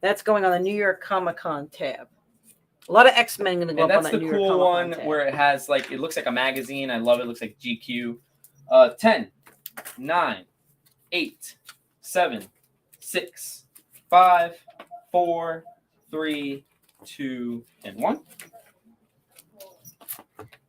That's going on the New York Comic-Con tab. A lot of X-Men going to go and up on that's that the New York cool Comic-Con one tab. where it has like, it looks like a magazine. I love it. It looks like GQ. 10, 9, 8, 7, 6, 5, 4, 3, 2, and 1.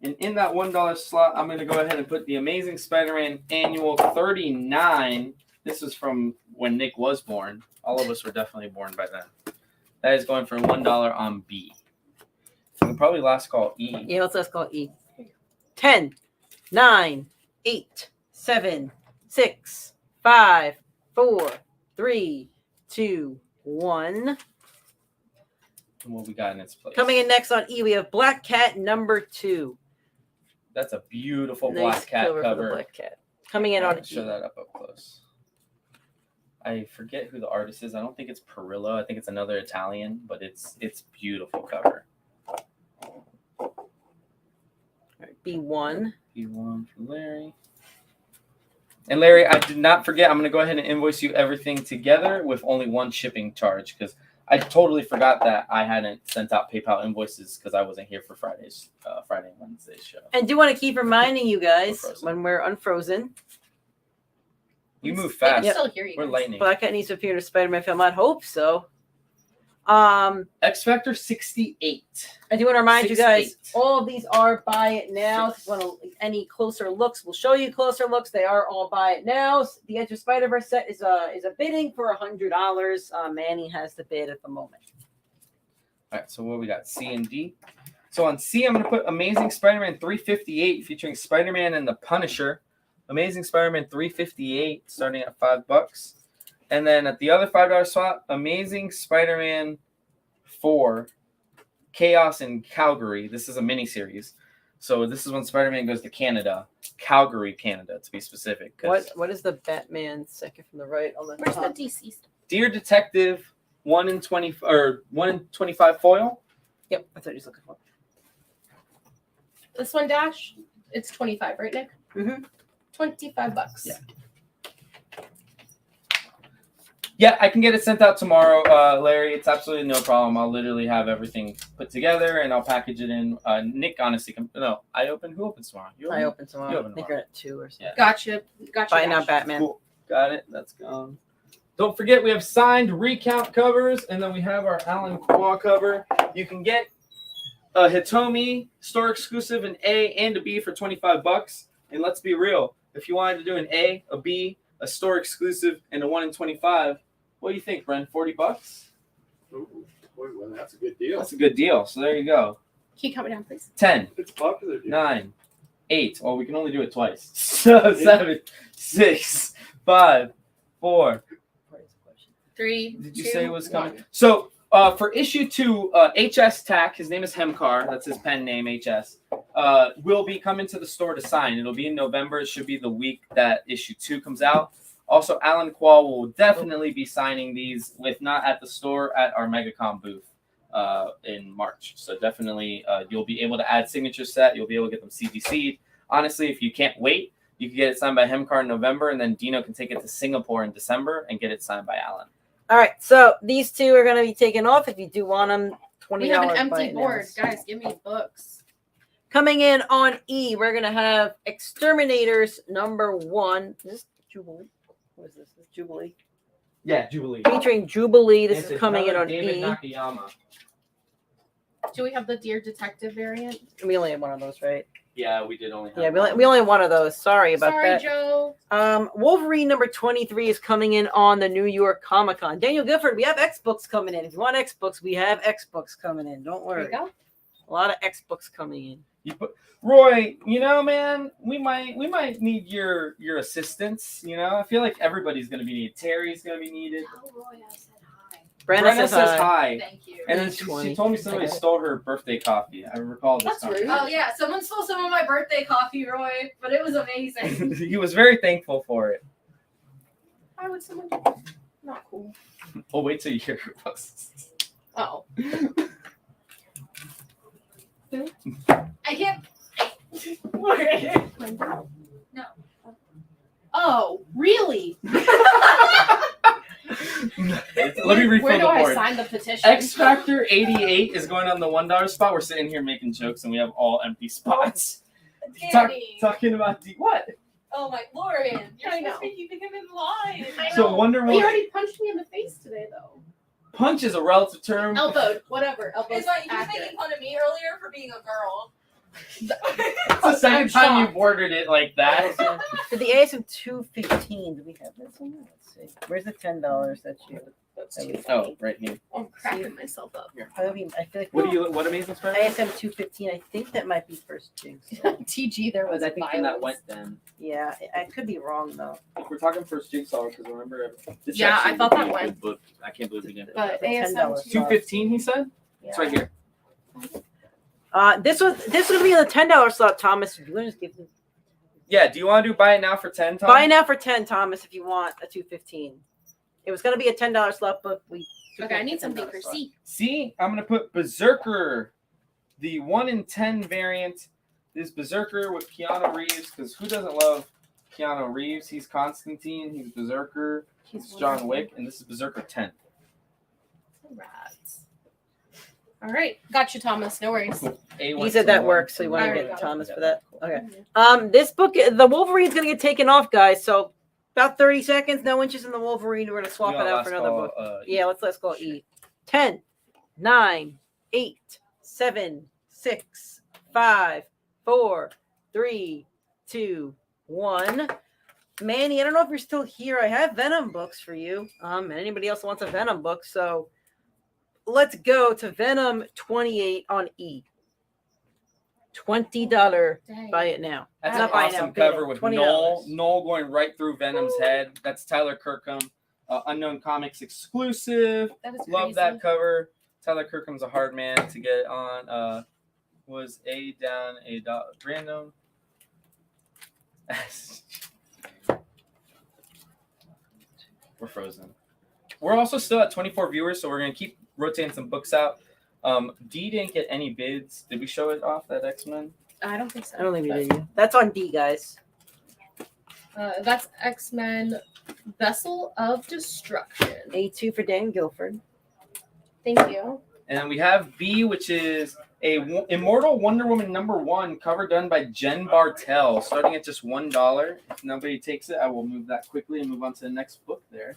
And in that $1 slot, I'm going to go ahead and put the Amazing Spider-Man Annual 39. This was from when Nick was born. All of us were definitely born by then. That is going for $1 on B. So we probably last call E. Yeah, let's last call E. 10, 9, 8, 7, 6, 5, 4, 3, 2, 1. And what we got in its place. Coming in next on E, we have Black Cat number 2. That's a beautiful Nice Black Cat cover for the cover. Black Cat. Coming in on E. Show that up close. I forget who the artist is. I don't think it's Perillo. I think it's another Italian, but it's beautiful cover. All right, B1. B1 for Larry. And Larry, I did not forget. I'm going to go ahead and invoice you everything together with only one shipping charge because I totally forgot that I hadn't sent out PayPal invoices because I wasn't here for Friday and Wednesday's show. And do want to keep reminding you guys when we're unfrozen. You move I can fast. still hear you. We're guys. lightning. Black Cat needs to appear in a Spider-Man film. I'd hope so. X Factor 68. I do want to remind you 6'8". guys, all of these are buy it now. If you want any closer looks, we'll show you closer looks. They are all buy it now. The Edge of Spider-Verse set is a bidding for $100. Manny has the bid at the moment. All right, so what we got? C and D. So on C, I'm going to put Amazing Spider-Man 358 featuring Spider-Man and the Punisher. Amazing Spider-Man 358 starting at $5. And then at the other $5 slot, Amazing Spider-Man 4 Chaos in Calgary. This is a mini-series. So this is when Spider-Man goes to Canada. Calgary, Canada, to be specific. What is the Batman second from the right on the Where's top? the DC stuff? Dear Detective 1 in 20 or 1 in 25 foil. Yep, that's what he's looking for. This one, Dash, it's 25, right, Nick? Mm-hmm. $25. Yeah. Yeah, I can get it sent out tomorrow, Larry. It's absolutely no problem. I'll literally have everything put together and I'll package it in. Nick, honestly, I open. Who opens tomorrow? You I open tomorrow. You I open think tomorrow. you're at 2 or something. Yeah. Gotcha. Buy now, Dash. Batman. Cool. Got it. That's gone. Don't forget, we have signed recount covers, and then we have our Alan Quah cover. You can get a Hitomi store exclusive, an A and a B for $25. And let's be real, if you wanted to do an A, a B, a store exclusive, and a 1 in 25, what do you think, Bren? $40? Ooh, boy, well, that's a good deal. That's a good deal. So there you go. Can you count me down, please? 10, It's a popular deal. 9, 8. Well, we can only do it twice. So 7, 6, 5, 4. 3. Did you 2, say it was coming? 1. So for issue 2, HS Tack, his name is Hemcar. That's his pen name, HS. Will be coming to the store to sign. It'll be in November. It should be the week that issue 2 comes out. Also, Alan Quah will definitely be signing these, if not at the store, at our MegaCon booth in March. So definitely you'll be able to add signature set. You'll be able to get them CGC'd. Honestly, if you can't wait, you can get it signed by Hemcar in November, and then Dino can take it to Singapore in December and get it signed by Alan. All right, so these two are going to be taken off. If you do want them, $20. We have an buy empty it now. board. Guys, give me books. Coming in on E, we're going to have Exterminators number 1. Is this Jubilee? What is this? This is Jubilee. Yeah, Jubilee. Featuring Jubilee. This is coming in on David E. Nakayama. Do we have the Dear Detective variant? We only have one of those, right? Yeah, we did only have Yeah, one. we only have one of those. Sorry about Sorry, that. Joe. Wolverine number 23 is coming in on the New York Comic Con. Daniel Gifford, we have X books coming in. If you want X books, we have X books coming in. Don't There worry. you go. A lot of X books coming in. Roy, man, we might need your assistance. I feel like everybody's gonna be needed. Terry's gonna be needed. Oh, Roy, I said hi. Brenna Brenna says hi. Thank you. And then He's she 20. told me somebody stole her birthday coffee. I recall this. That's rude. Oh yeah, someone stole some of my birthday coffee, Roy, but it was amazing. He was very thankful for it. Why would someone do that? Not cool. Oh, wait till you hear her post. Oh. I can't. No. Oh, really? Let me refill Where do the I board. sign the petition? X Factor 88 is going on the $1 spot. We're sitting here making jokes and we have all empty spots. Danny. Talking about what? Oh my, Lauren. You're I supposed know. to be keeping him in line. I So know. Wonder He Woman. already punched me in the face today, though. Punch is a relative term. Elbowed, whatever. Elbowed. It's like you were making fun of me earlier for being a girl. It's the second I'm time shocked. you've ordered it like that. For the ASM 215, do we have this one? Let's see. Where's the $10 that you? That's that too we- funny. Oh, right here. I'm cracking myself up. I feel like What amazing spider? ASM 215. I think that might be first Jinx. TG, there was I think when that violence. went then. Yeah, I could be wrong though. If we're talking first Jigsaw, because remember, this Yeah, actually I thought would that be a went. good book. I can't believe we didn't. But The ASM $10 too. 215, he said. It's right here. This was gonna be in the $10 slot, Thomas. If you want to just give them Yeah. Do you want to do buy it now for 10? Tom? buy now for 10, Thomas, if you want a 215. It was gonna be a $10 slot, but we took Okay, off I the need something $10 for slot. C. See, I'm gonna put Berserker, the 1 in 10 variant. This Berserker with Keanu Reeves, because who doesn't love Keanu Reeves? He's Constantine. He's Berserker. He's John Wick, and this is Berserker 10. Rats. All right, got you, Thomas. No worries. A He said that works, so you want I to already get got Thomas it. for that? Okay. This book, the Wolverine's gonna get taken off, guys. So about 30 seconds, no inches in the Wolverine. We're gonna swap it out for another book. Yeah, let's go eat. 10, 9, 8, 7, 6, 5, 4, 3, 2, 1. Manny, I don't know if you're still here. I have Venom books for you. And anybody else wants a Venom book. So let's go to Venom 28 on E. $20. Dang. Buy it now. That's Not an buy it awesome now, bid it. cover with $20. Noel going right through Venom's head. That's Tyler Kirkham, Unknown Comics exclusive. That is crazy. Love that cover. Tyler Kirkham's a hard man to get on. Was A down a dot random. We're frozen. We're also still at 24 viewers, so we're gonna keep rotating some books out. D didn't get any bids. Did we show it off that X-Men? I don't think so. I don't think we did. You. That's on D, guys. That's X-Men Vessel of Destruction. A2 for Dan Guilford. Thank you. And then we have B, which is Immortal Wonder Woman #1 cover done by Jen Bartel, starting at just $1. If nobody takes it, I will move that quickly and move on to the next book there.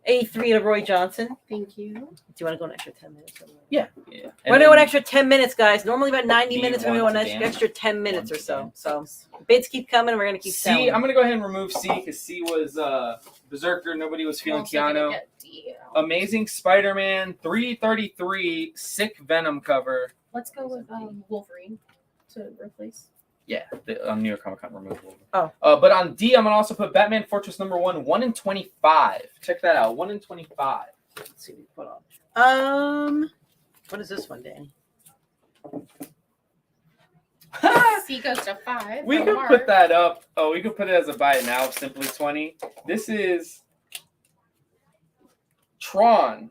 A3 to Roy Johnson. Thank you. Do you want to go an extra 10 minutes? Yeah. We're going to go an extra 10 minutes, guys. Normally about 90 minutes. We're going to go one an to extra 10 minutes or so. So bids keep coming. We're going to keep C, selling. I'm going to go ahead and remove C because C was Berserker. Nobody was feeling Also gonna Keanu. get D. Amazing Spider-Man 333 sick Venom cover. Let's go with Wolverine to replace. Yeah, on New York Comic Con removal. Oh. But on D, I'm gonna also put Batman Fortress #1, 1 in 25. Check that out, 1 in 25. Let's see what we put on. What is this one, Danny? C goes to 5. We could put that up. Oh, we could put it as a buy it now, simply 20. This is Tron,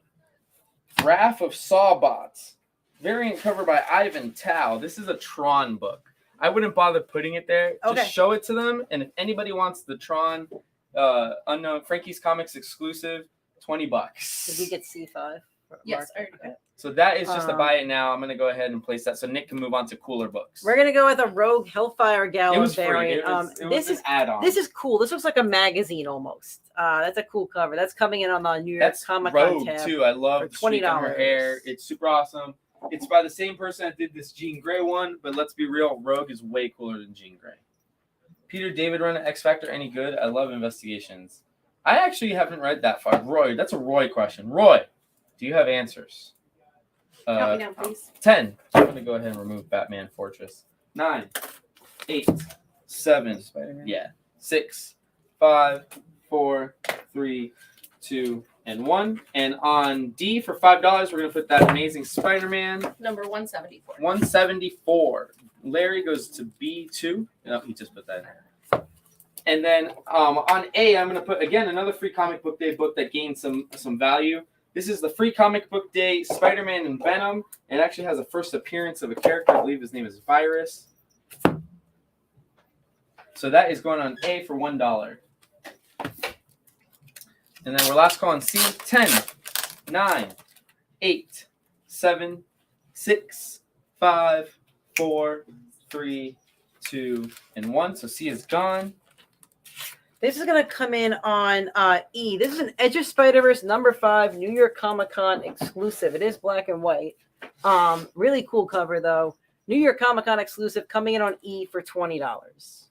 Wrath of Sawbots, variant cover by Ivan Tao. This is a Tron book. I wouldn't bother putting it there. Okay. Just show it to them, and if anybody wants the Tron Unknown Frankie's Comics exclusive, $20. Did we get C5? Yes, I already got it. So that is just a buy it now. I'm gonna go ahead and place that so Nick can move on to cooler books. We're going to go with a Rogue Hellfire It Gala was free. variant. It was This an is add-on. This is cool. This looks like a magazine almost. That's a cool cover. That's coming in on the New York That's Comic Con Rogue tab. too. I love for the streak on her $20. hair. It's super awesome. It's by the same person that did this Jean Grey one, but let's be real, Rogue is way cooler than Jean Grey. Peter David run X Factor any good? I love investigations. I actually haven't read that far. Roy, that's a Roy question. Roy, do you have answers? Count me down, please. 10. I'm gonna go ahead and remove Batman Fortress. 9, 8, 7. Spider-Man. Yeah. 6, 5, 4, 3, 2, and 1. And on D for $5, we're gonna put that Amazing Spider-Man Number 174. 174. Larry goes to B2. No, he just put that in there. And then on A, I'm gonna put again another free comic book day book that gained some value. This is the free comic book day Spider-Man and Venom. It actually has a first appearance of a character. I believe his name is Virus. So that is going on A for $1. And then we're last call on C. 10, 9, 8, 7, 6, 5, 4, 3, 2, and 1. So C is gone. This is going to come in on E. This is an Edge of Spider-Verse #5 New York Comic Con exclusive. It is black and white. Really cool cover, though. New York Comic Con exclusive coming in on E for $20.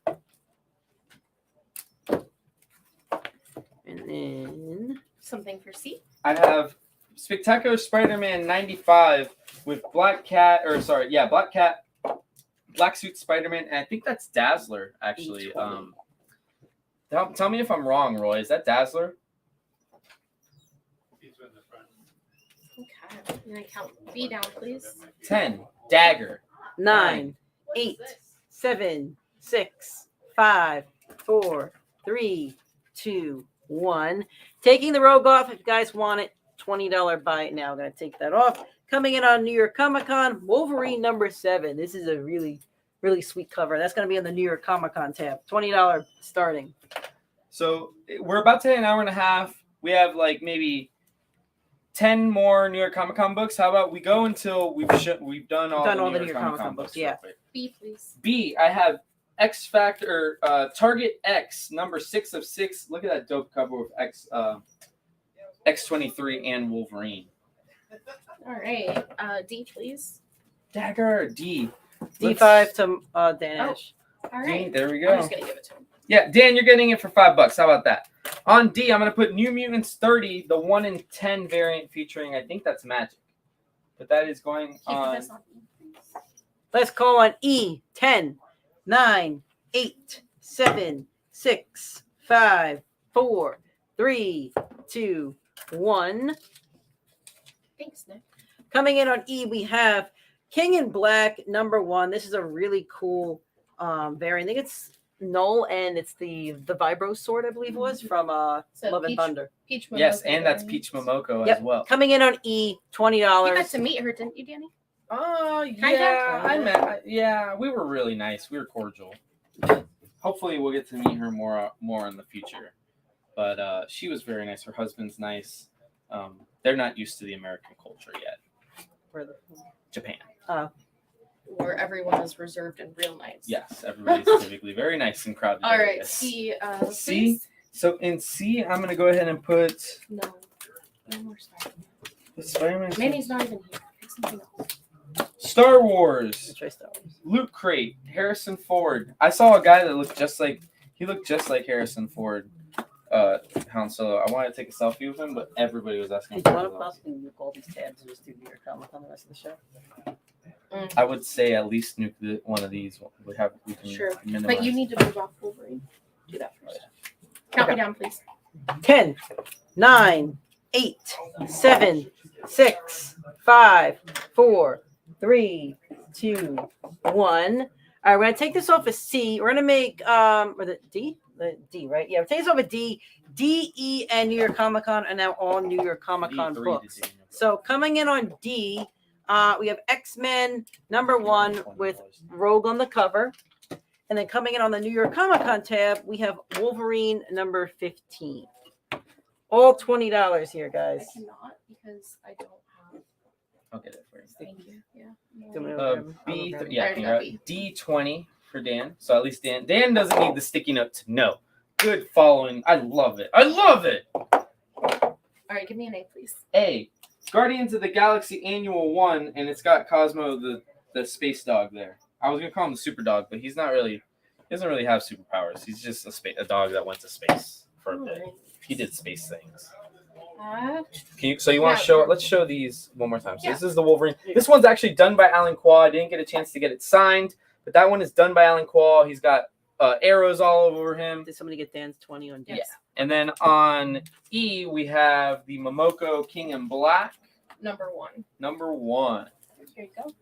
And then Something for C. I have Spectacular Spider-Man 95 with Black Cat, Black Suit Spider-Man, and I think that's Dazzler, actually. Tell me if I'm wrong, Roy. Is that Dazzler? Okay. And then count B down, please. 10, Dagger. 9, 8, 7, 6, 5, 4, 3, 2, 1. Taking the robe off if you guys want it. $20 buy it now. I'm going to take that off. Coming in on New York Comic Con, Wolverine #7. This is a really, really sweet cover. That's going to be on the New York Comic Con tab. $20 starting. So we're about to hit an hour and a half. We have like maybe 10 more New York Comic Con books. How about we go until we've done all the New York Comic Con books? Yeah. B, please. B, I have X Factor, Target X #6 of 6. Look at that dope cover with X23 and Wolverine. All right. D, please. Dagger, D. D5 to Danish. All D, right. there we I'm go. just gonna give it to him. Yeah, Dan, you're getting it for $5. How about that? On D, I'm going to put New Mutants 30, the 1 in 10 variant featuring, I think that's Magic. But that is going Keep on. this on E, please. Let's call on E. 10, 9, 8, 7, 6, 5, 4, 3, 2, 1. Thanks, Nick. Coming in on E, we have King in Black #1. This is a really cool variant. I think it's Null, and it's the Vibro sword, I believe it was, from So Love and Peach- Thunder. Peach Momoko. Yes, and that's variant. Peach Momoko Yep. as well. Coming in on E, You got $20. to meet her, didn't you, Danny? Oh, Kinda? yeah, we were really nice. We were cordial. Hopefully we'll get to meet her more in the future. But she was very nice. Her husband's nice. They're not used to the American culture yet. Japan. Where everyone is reserved and real nice. Yes, everybody's typically very nice and crowded. All right. areas. C. C? Please. So in C, I'm gonna go ahead and put No. No more Spider-Man. Spider-Man. Manny's not even here. Pick something else. Star Wars. Try Star Wars. Loot Crate. Harrison Ford. I saw a guy that looked just like Harrison Ford. Han Solo. I wanted to take a selfie with him, but everybody was asking. Hey, do you want to possibly nuke all these tabs and just do New York Comic Con the rest of the show? I would say at least nuke one of these. We can Sure. minimize. But you need to move off Wolverine. Do that first. Count me down, please. 10, 9, 8, 7, 6, 5, 4, 3, 2, 1. All right, we're gonna take this off a C. We're gonna make or the D? The D, right? Yeah, we're taking this off a D. D, E, and New York Comic Con are now all New York Comic Con D3 books. to Daniel. So coming in on D, we have X-Men #1 with Rogue on the cover. And then coming in on the New York Comic Con tab, we have Wolverine #15. All $20 here, I guys. cannot because I don't have. I'll get it for you. Thank you. Yeah. Do you want me to Uh, grab 'em? B, I'll grab 'em. I yeah, already you're got right. D20 for Dan. So at least Dan doesn't need the sticky note to know. Good following. I love it. All right, give me an A, please. A, Guardians of the Galaxy Annual 1, and it's got Cosmo the space dog there. I was gonna call him the super dog, but he doesn't really have superpowers. He's just a dog that went to space for a bit. Alright. He did space things. Yeah. So you want to show? Let's show these one more time. So Yeah. this is the Wolverine. This one's actually done by Alan Quah. I didn't get a chance to get it signed, but that one is done by Alan Quah. He's got arrows all over him. Did somebody get Dan's 20 on D? Yes. And then on E we have the Momoko King in Black #1. #1. Here you go.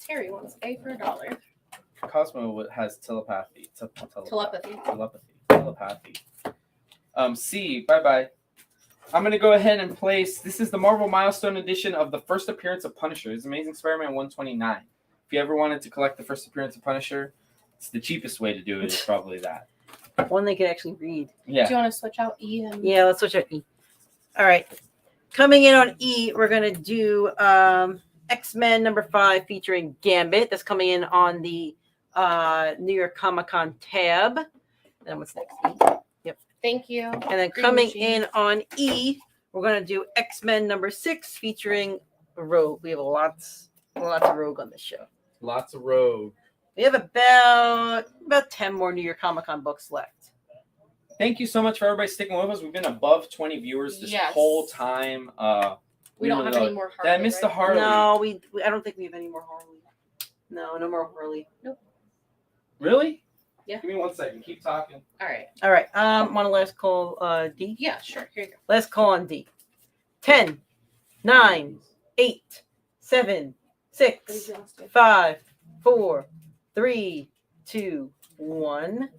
Terry wants A for $1. Cosmo has telepathy. Telepathy. Telepathy. C. Bye. I'm going to go ahead and place. This is the Marvel Milestone edition of the first appearance of Punisher. It's Amazing Spider-Man 129. If you ever wanted to collect the first appearance of Punisher, it's the cheapest way to do it. Is probably that. One they could actually read. Yeah. Do you want to switch out E and Yeah, let's switch out E. All right. Coming in on E, we're going to do X-Men number 5 featuring Gambit. That's coming in on the New York Comic-Con tab. And then what's next? E. Thank you. And then Green coming machine. in on E, we're going to do X-Men number 6 featuring Rogue. We have lots of Rogue on this show. Lots of Rogue. We have about 10 more New York Comic-Con books left. Thank you so much for everybody sticking with us. We've been above 20 viewers this Yes. whole time. We don't really have love any it. more Did I Harley, miss right? the Harley? No, we I don't think we have any more Harley. No more Harley. Really? Yeah. Give me 1 second. Keep talking. All right. All right. Want to last call D? Yeah, sure. Here you go. Last call on D. 10, 9, 8, 7, 6, 5, 4, 3, 2, 1.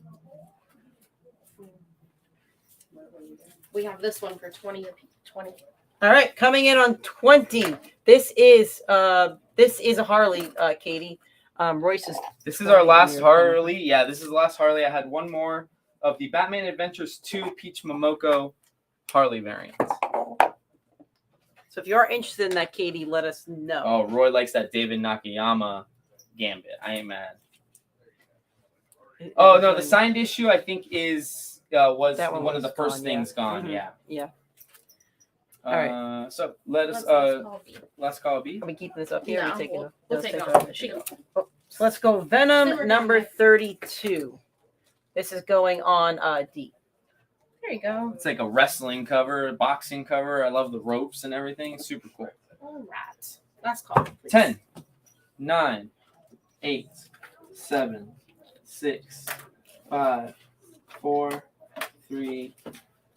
We have this one for 20. All right, coming in on 20. This is a Harley, Katie. Royce's. This is our last Harley. Yeah, this is the last Harley. I had one more of the Batman Adventures 2 Peach Momoko Harley variant. So if you are interested in that, Katie, let us know. Oh, Roy likes that David Nakayama Gambit. I ain't mad. Oh no, the signed issue I think was That one one of the was first gone, things yeah. gone. Mhm. Yeah. Yeah. So let us last call B. Are we keeping this up here? Or are we taking it? We'll Let's take it it off. She can- So let's go Venom Simmer number down. 32. This is going on D. There you go. It's like a wrestling cover, a boxing cover. I love the ropes and everything. It's super cool. All right. Last call. Please. 10, 9, 8, 7, 6, 5, 4, 3,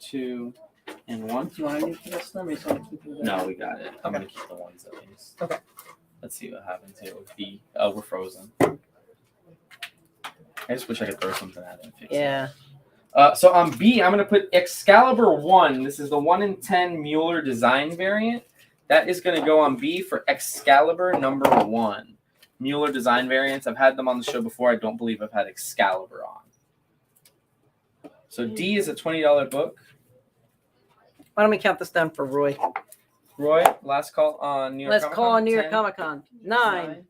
2, and 1. Do you want to do this number? No, we got it. I'm gonna keep the ones at least. Okay. Let's see what happens here with B. Oh, we're frozen. I just wish I could throw something at it and fix it. Yeah. So on B, I'm going to put Excalibur 1. This is the 1 in 10 Mueller design variant. That is going to go on B for Excalibur number 1. Mueller design variants. I've had them on the show before. I don't believe I've had Excalibur on. So D is a $20 book. Why don't we count this down for Roy? Roy, last call on New York Let's Comic-Con. call on New York 10, Comic Con. 9,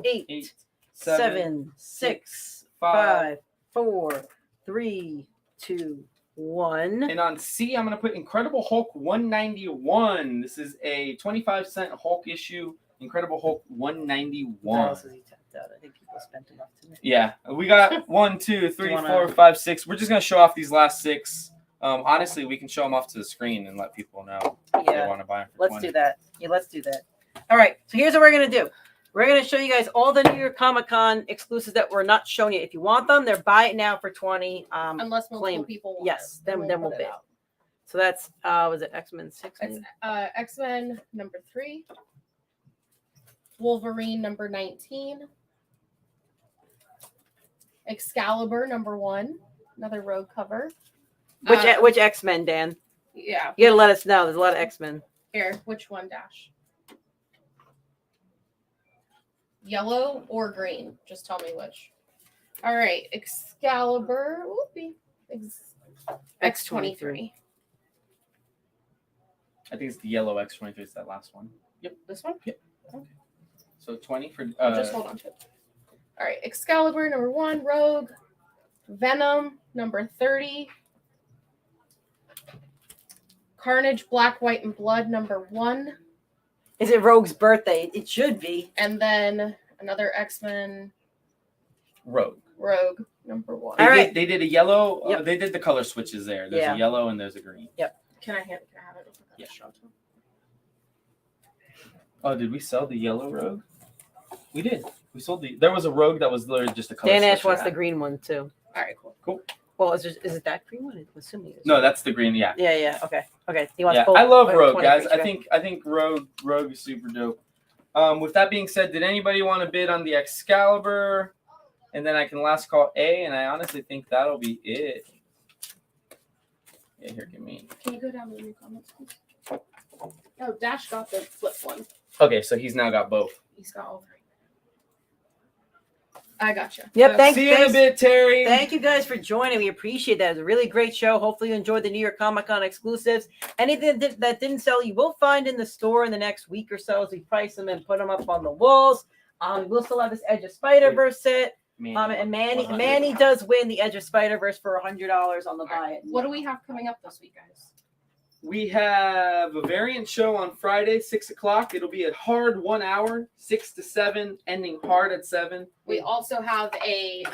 8, 8, 7, 6, 5, 4, 3, 2, 1. And on C, I'm going to put Incredible Hulk 191. This is a 25-cent Hulk issue. Incredible Hulk 191. I think people spent enough today. Yeah, we got 1, 2, 3, wanna- 4, 5, 6. We're just going to show off these last 6. Honestly, we can show them off to the screen and let people know if they Yeah, want to buy them for let's 20. do that. Yeah, let's do that. All right, so here's what we're going to do. We're going to show you guys all the New York Comic Con exclusives that we're not showing yet. If you want them, they're buy it now for 20. Unless multiple claim. people want Yes, it, then we'll put it bid. out. So that's was it X-Men 6? It's X-Men number 3, Wolverine number 19, Excalibur number 1, another Rogue cover. Which X-Men, Dan? Yeah. You gotta let us know. There's a lot of X-Men. Here, which one, Dash? Yellow or green? Just tell me which. All right, Excalibur. Whoopee. X-23. I think it's the yellow X-23. It's that last one. Yep. This one? Yep. Okay. So 20 for... Just hold on to it. All right, Excalibur number 1, Rogue. Venom number 30. Carnage, Black, White, and Blood number 1. Is it Rogue's birthday? It should be. And then another X-Men Rogue. Rogue number 1. All right. They did a yellow... Yep. They did the color switches there. There's Yeah. a yellow and there's a green. Can I have it? Yeah. Oh, did we sell the yellow Rogue? We did. We sold the... There was a Rogue that was literally just a color Dan switch Ash for wants that. the green one too. All right, cool. Well, is it that green one? I'm assuming it is. No, that's the green, yeah. Yeah. Okay. He wants Yeah, both. I love Wait, Rogue, 20 guys. for I each think Rogue is super dope. With that being said, did anybody want to bid on the Excalibur? And then I can last call A, and I honestly think that'll be it. Okay, here, give me. Can you go down to the new comments, please? Oh, Dash got the flip one. Okay, so he's now got both. He's got all 3. I gotcha. Yep, thanks. See you in a bit, Terry. Thank you guys for joining. We appreciate that. It was a really great show. Hopefully you enjoyed the New York Comic Con exclusives. Anything that didn't sell, you will find in the store in the next week or so as we price them and put them up on the walls. We'll still have this Edge of Spider-Verse set. And Manny does win the Edge of Spider-Verse for $100 on the buy it. What do we have coming up this week, guys? We have a variant show on Friday, 6 o'clock. It'll be a hard 1 hour, 6 to 7, ending hard at 7. We also have a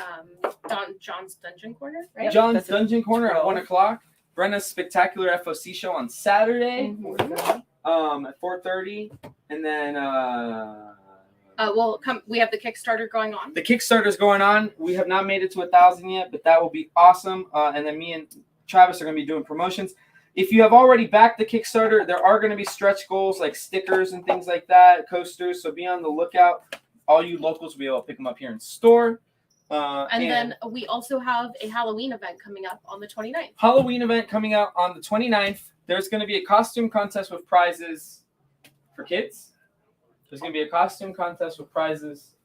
John's Dungeon Corner, right? John's Dungeon Corner at 1 o'clock. Brenna's Spectacular FOC show on Saturday at 4:30. And then we have the Kickstarter going on. the Kickstarter's going on. We have not made it to 1,000 yet, but that will be awesome. And then me and Travis are going to be doing promotions. If you have already backed the Kickstarter, there are going to be stretch goals like stickers and things like that, coasters. So be on the lookout. All you locals will be able to pick them up here in store. And then we also have a Halloween event coming up on the 29th. Halloween event coming out on the 29th. There's going to be a costume contest with prizes for kids. There's going to be a costume contest with prizes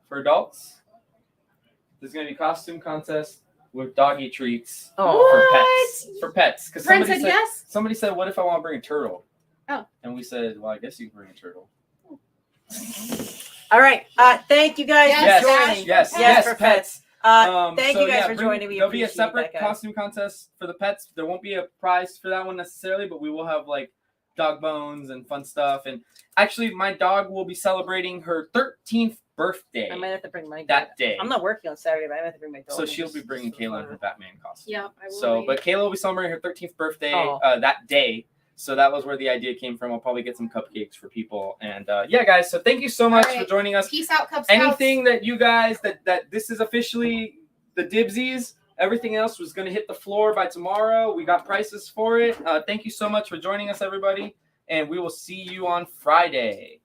for adults. There's going to be a costume contest with doggy treats for pets. For pets. Because Brent said yes. Somebody said, what if I want to bring a turtle? Oh. And we said, well, I guess you can bring a turtle. All right. Thank you guys Yes, for joining. Yes, for pets. Thank you guys for joining. We There'll be a appreciate separate that, guys. costume contest for the pets. There won't be a prize for that one necessarily, but we will have like dog bones and fun stuff. And actually, my dog will be celebrating her 13th birthday I might have to bring my dog. that day. I'm not working on Saturday, but I might have to bring my dog. So she'll be bringing Kayla in her Batman costume. Yeah, I will. So, but Kayla will be celebrating her 13th birthday Oh. that day. So that was where the idea came from. I'll probably get some cupcakes for people. And yeah, guys, so thank you so much All right. for joining us. Peace out, Cub Scouts. Anything that you guys, that this is officially the dibsies. Everything else was going to hit the floor by tomorrow. We got prices for it. Thank you so much for joining us, everybody. And we will see you on Friday.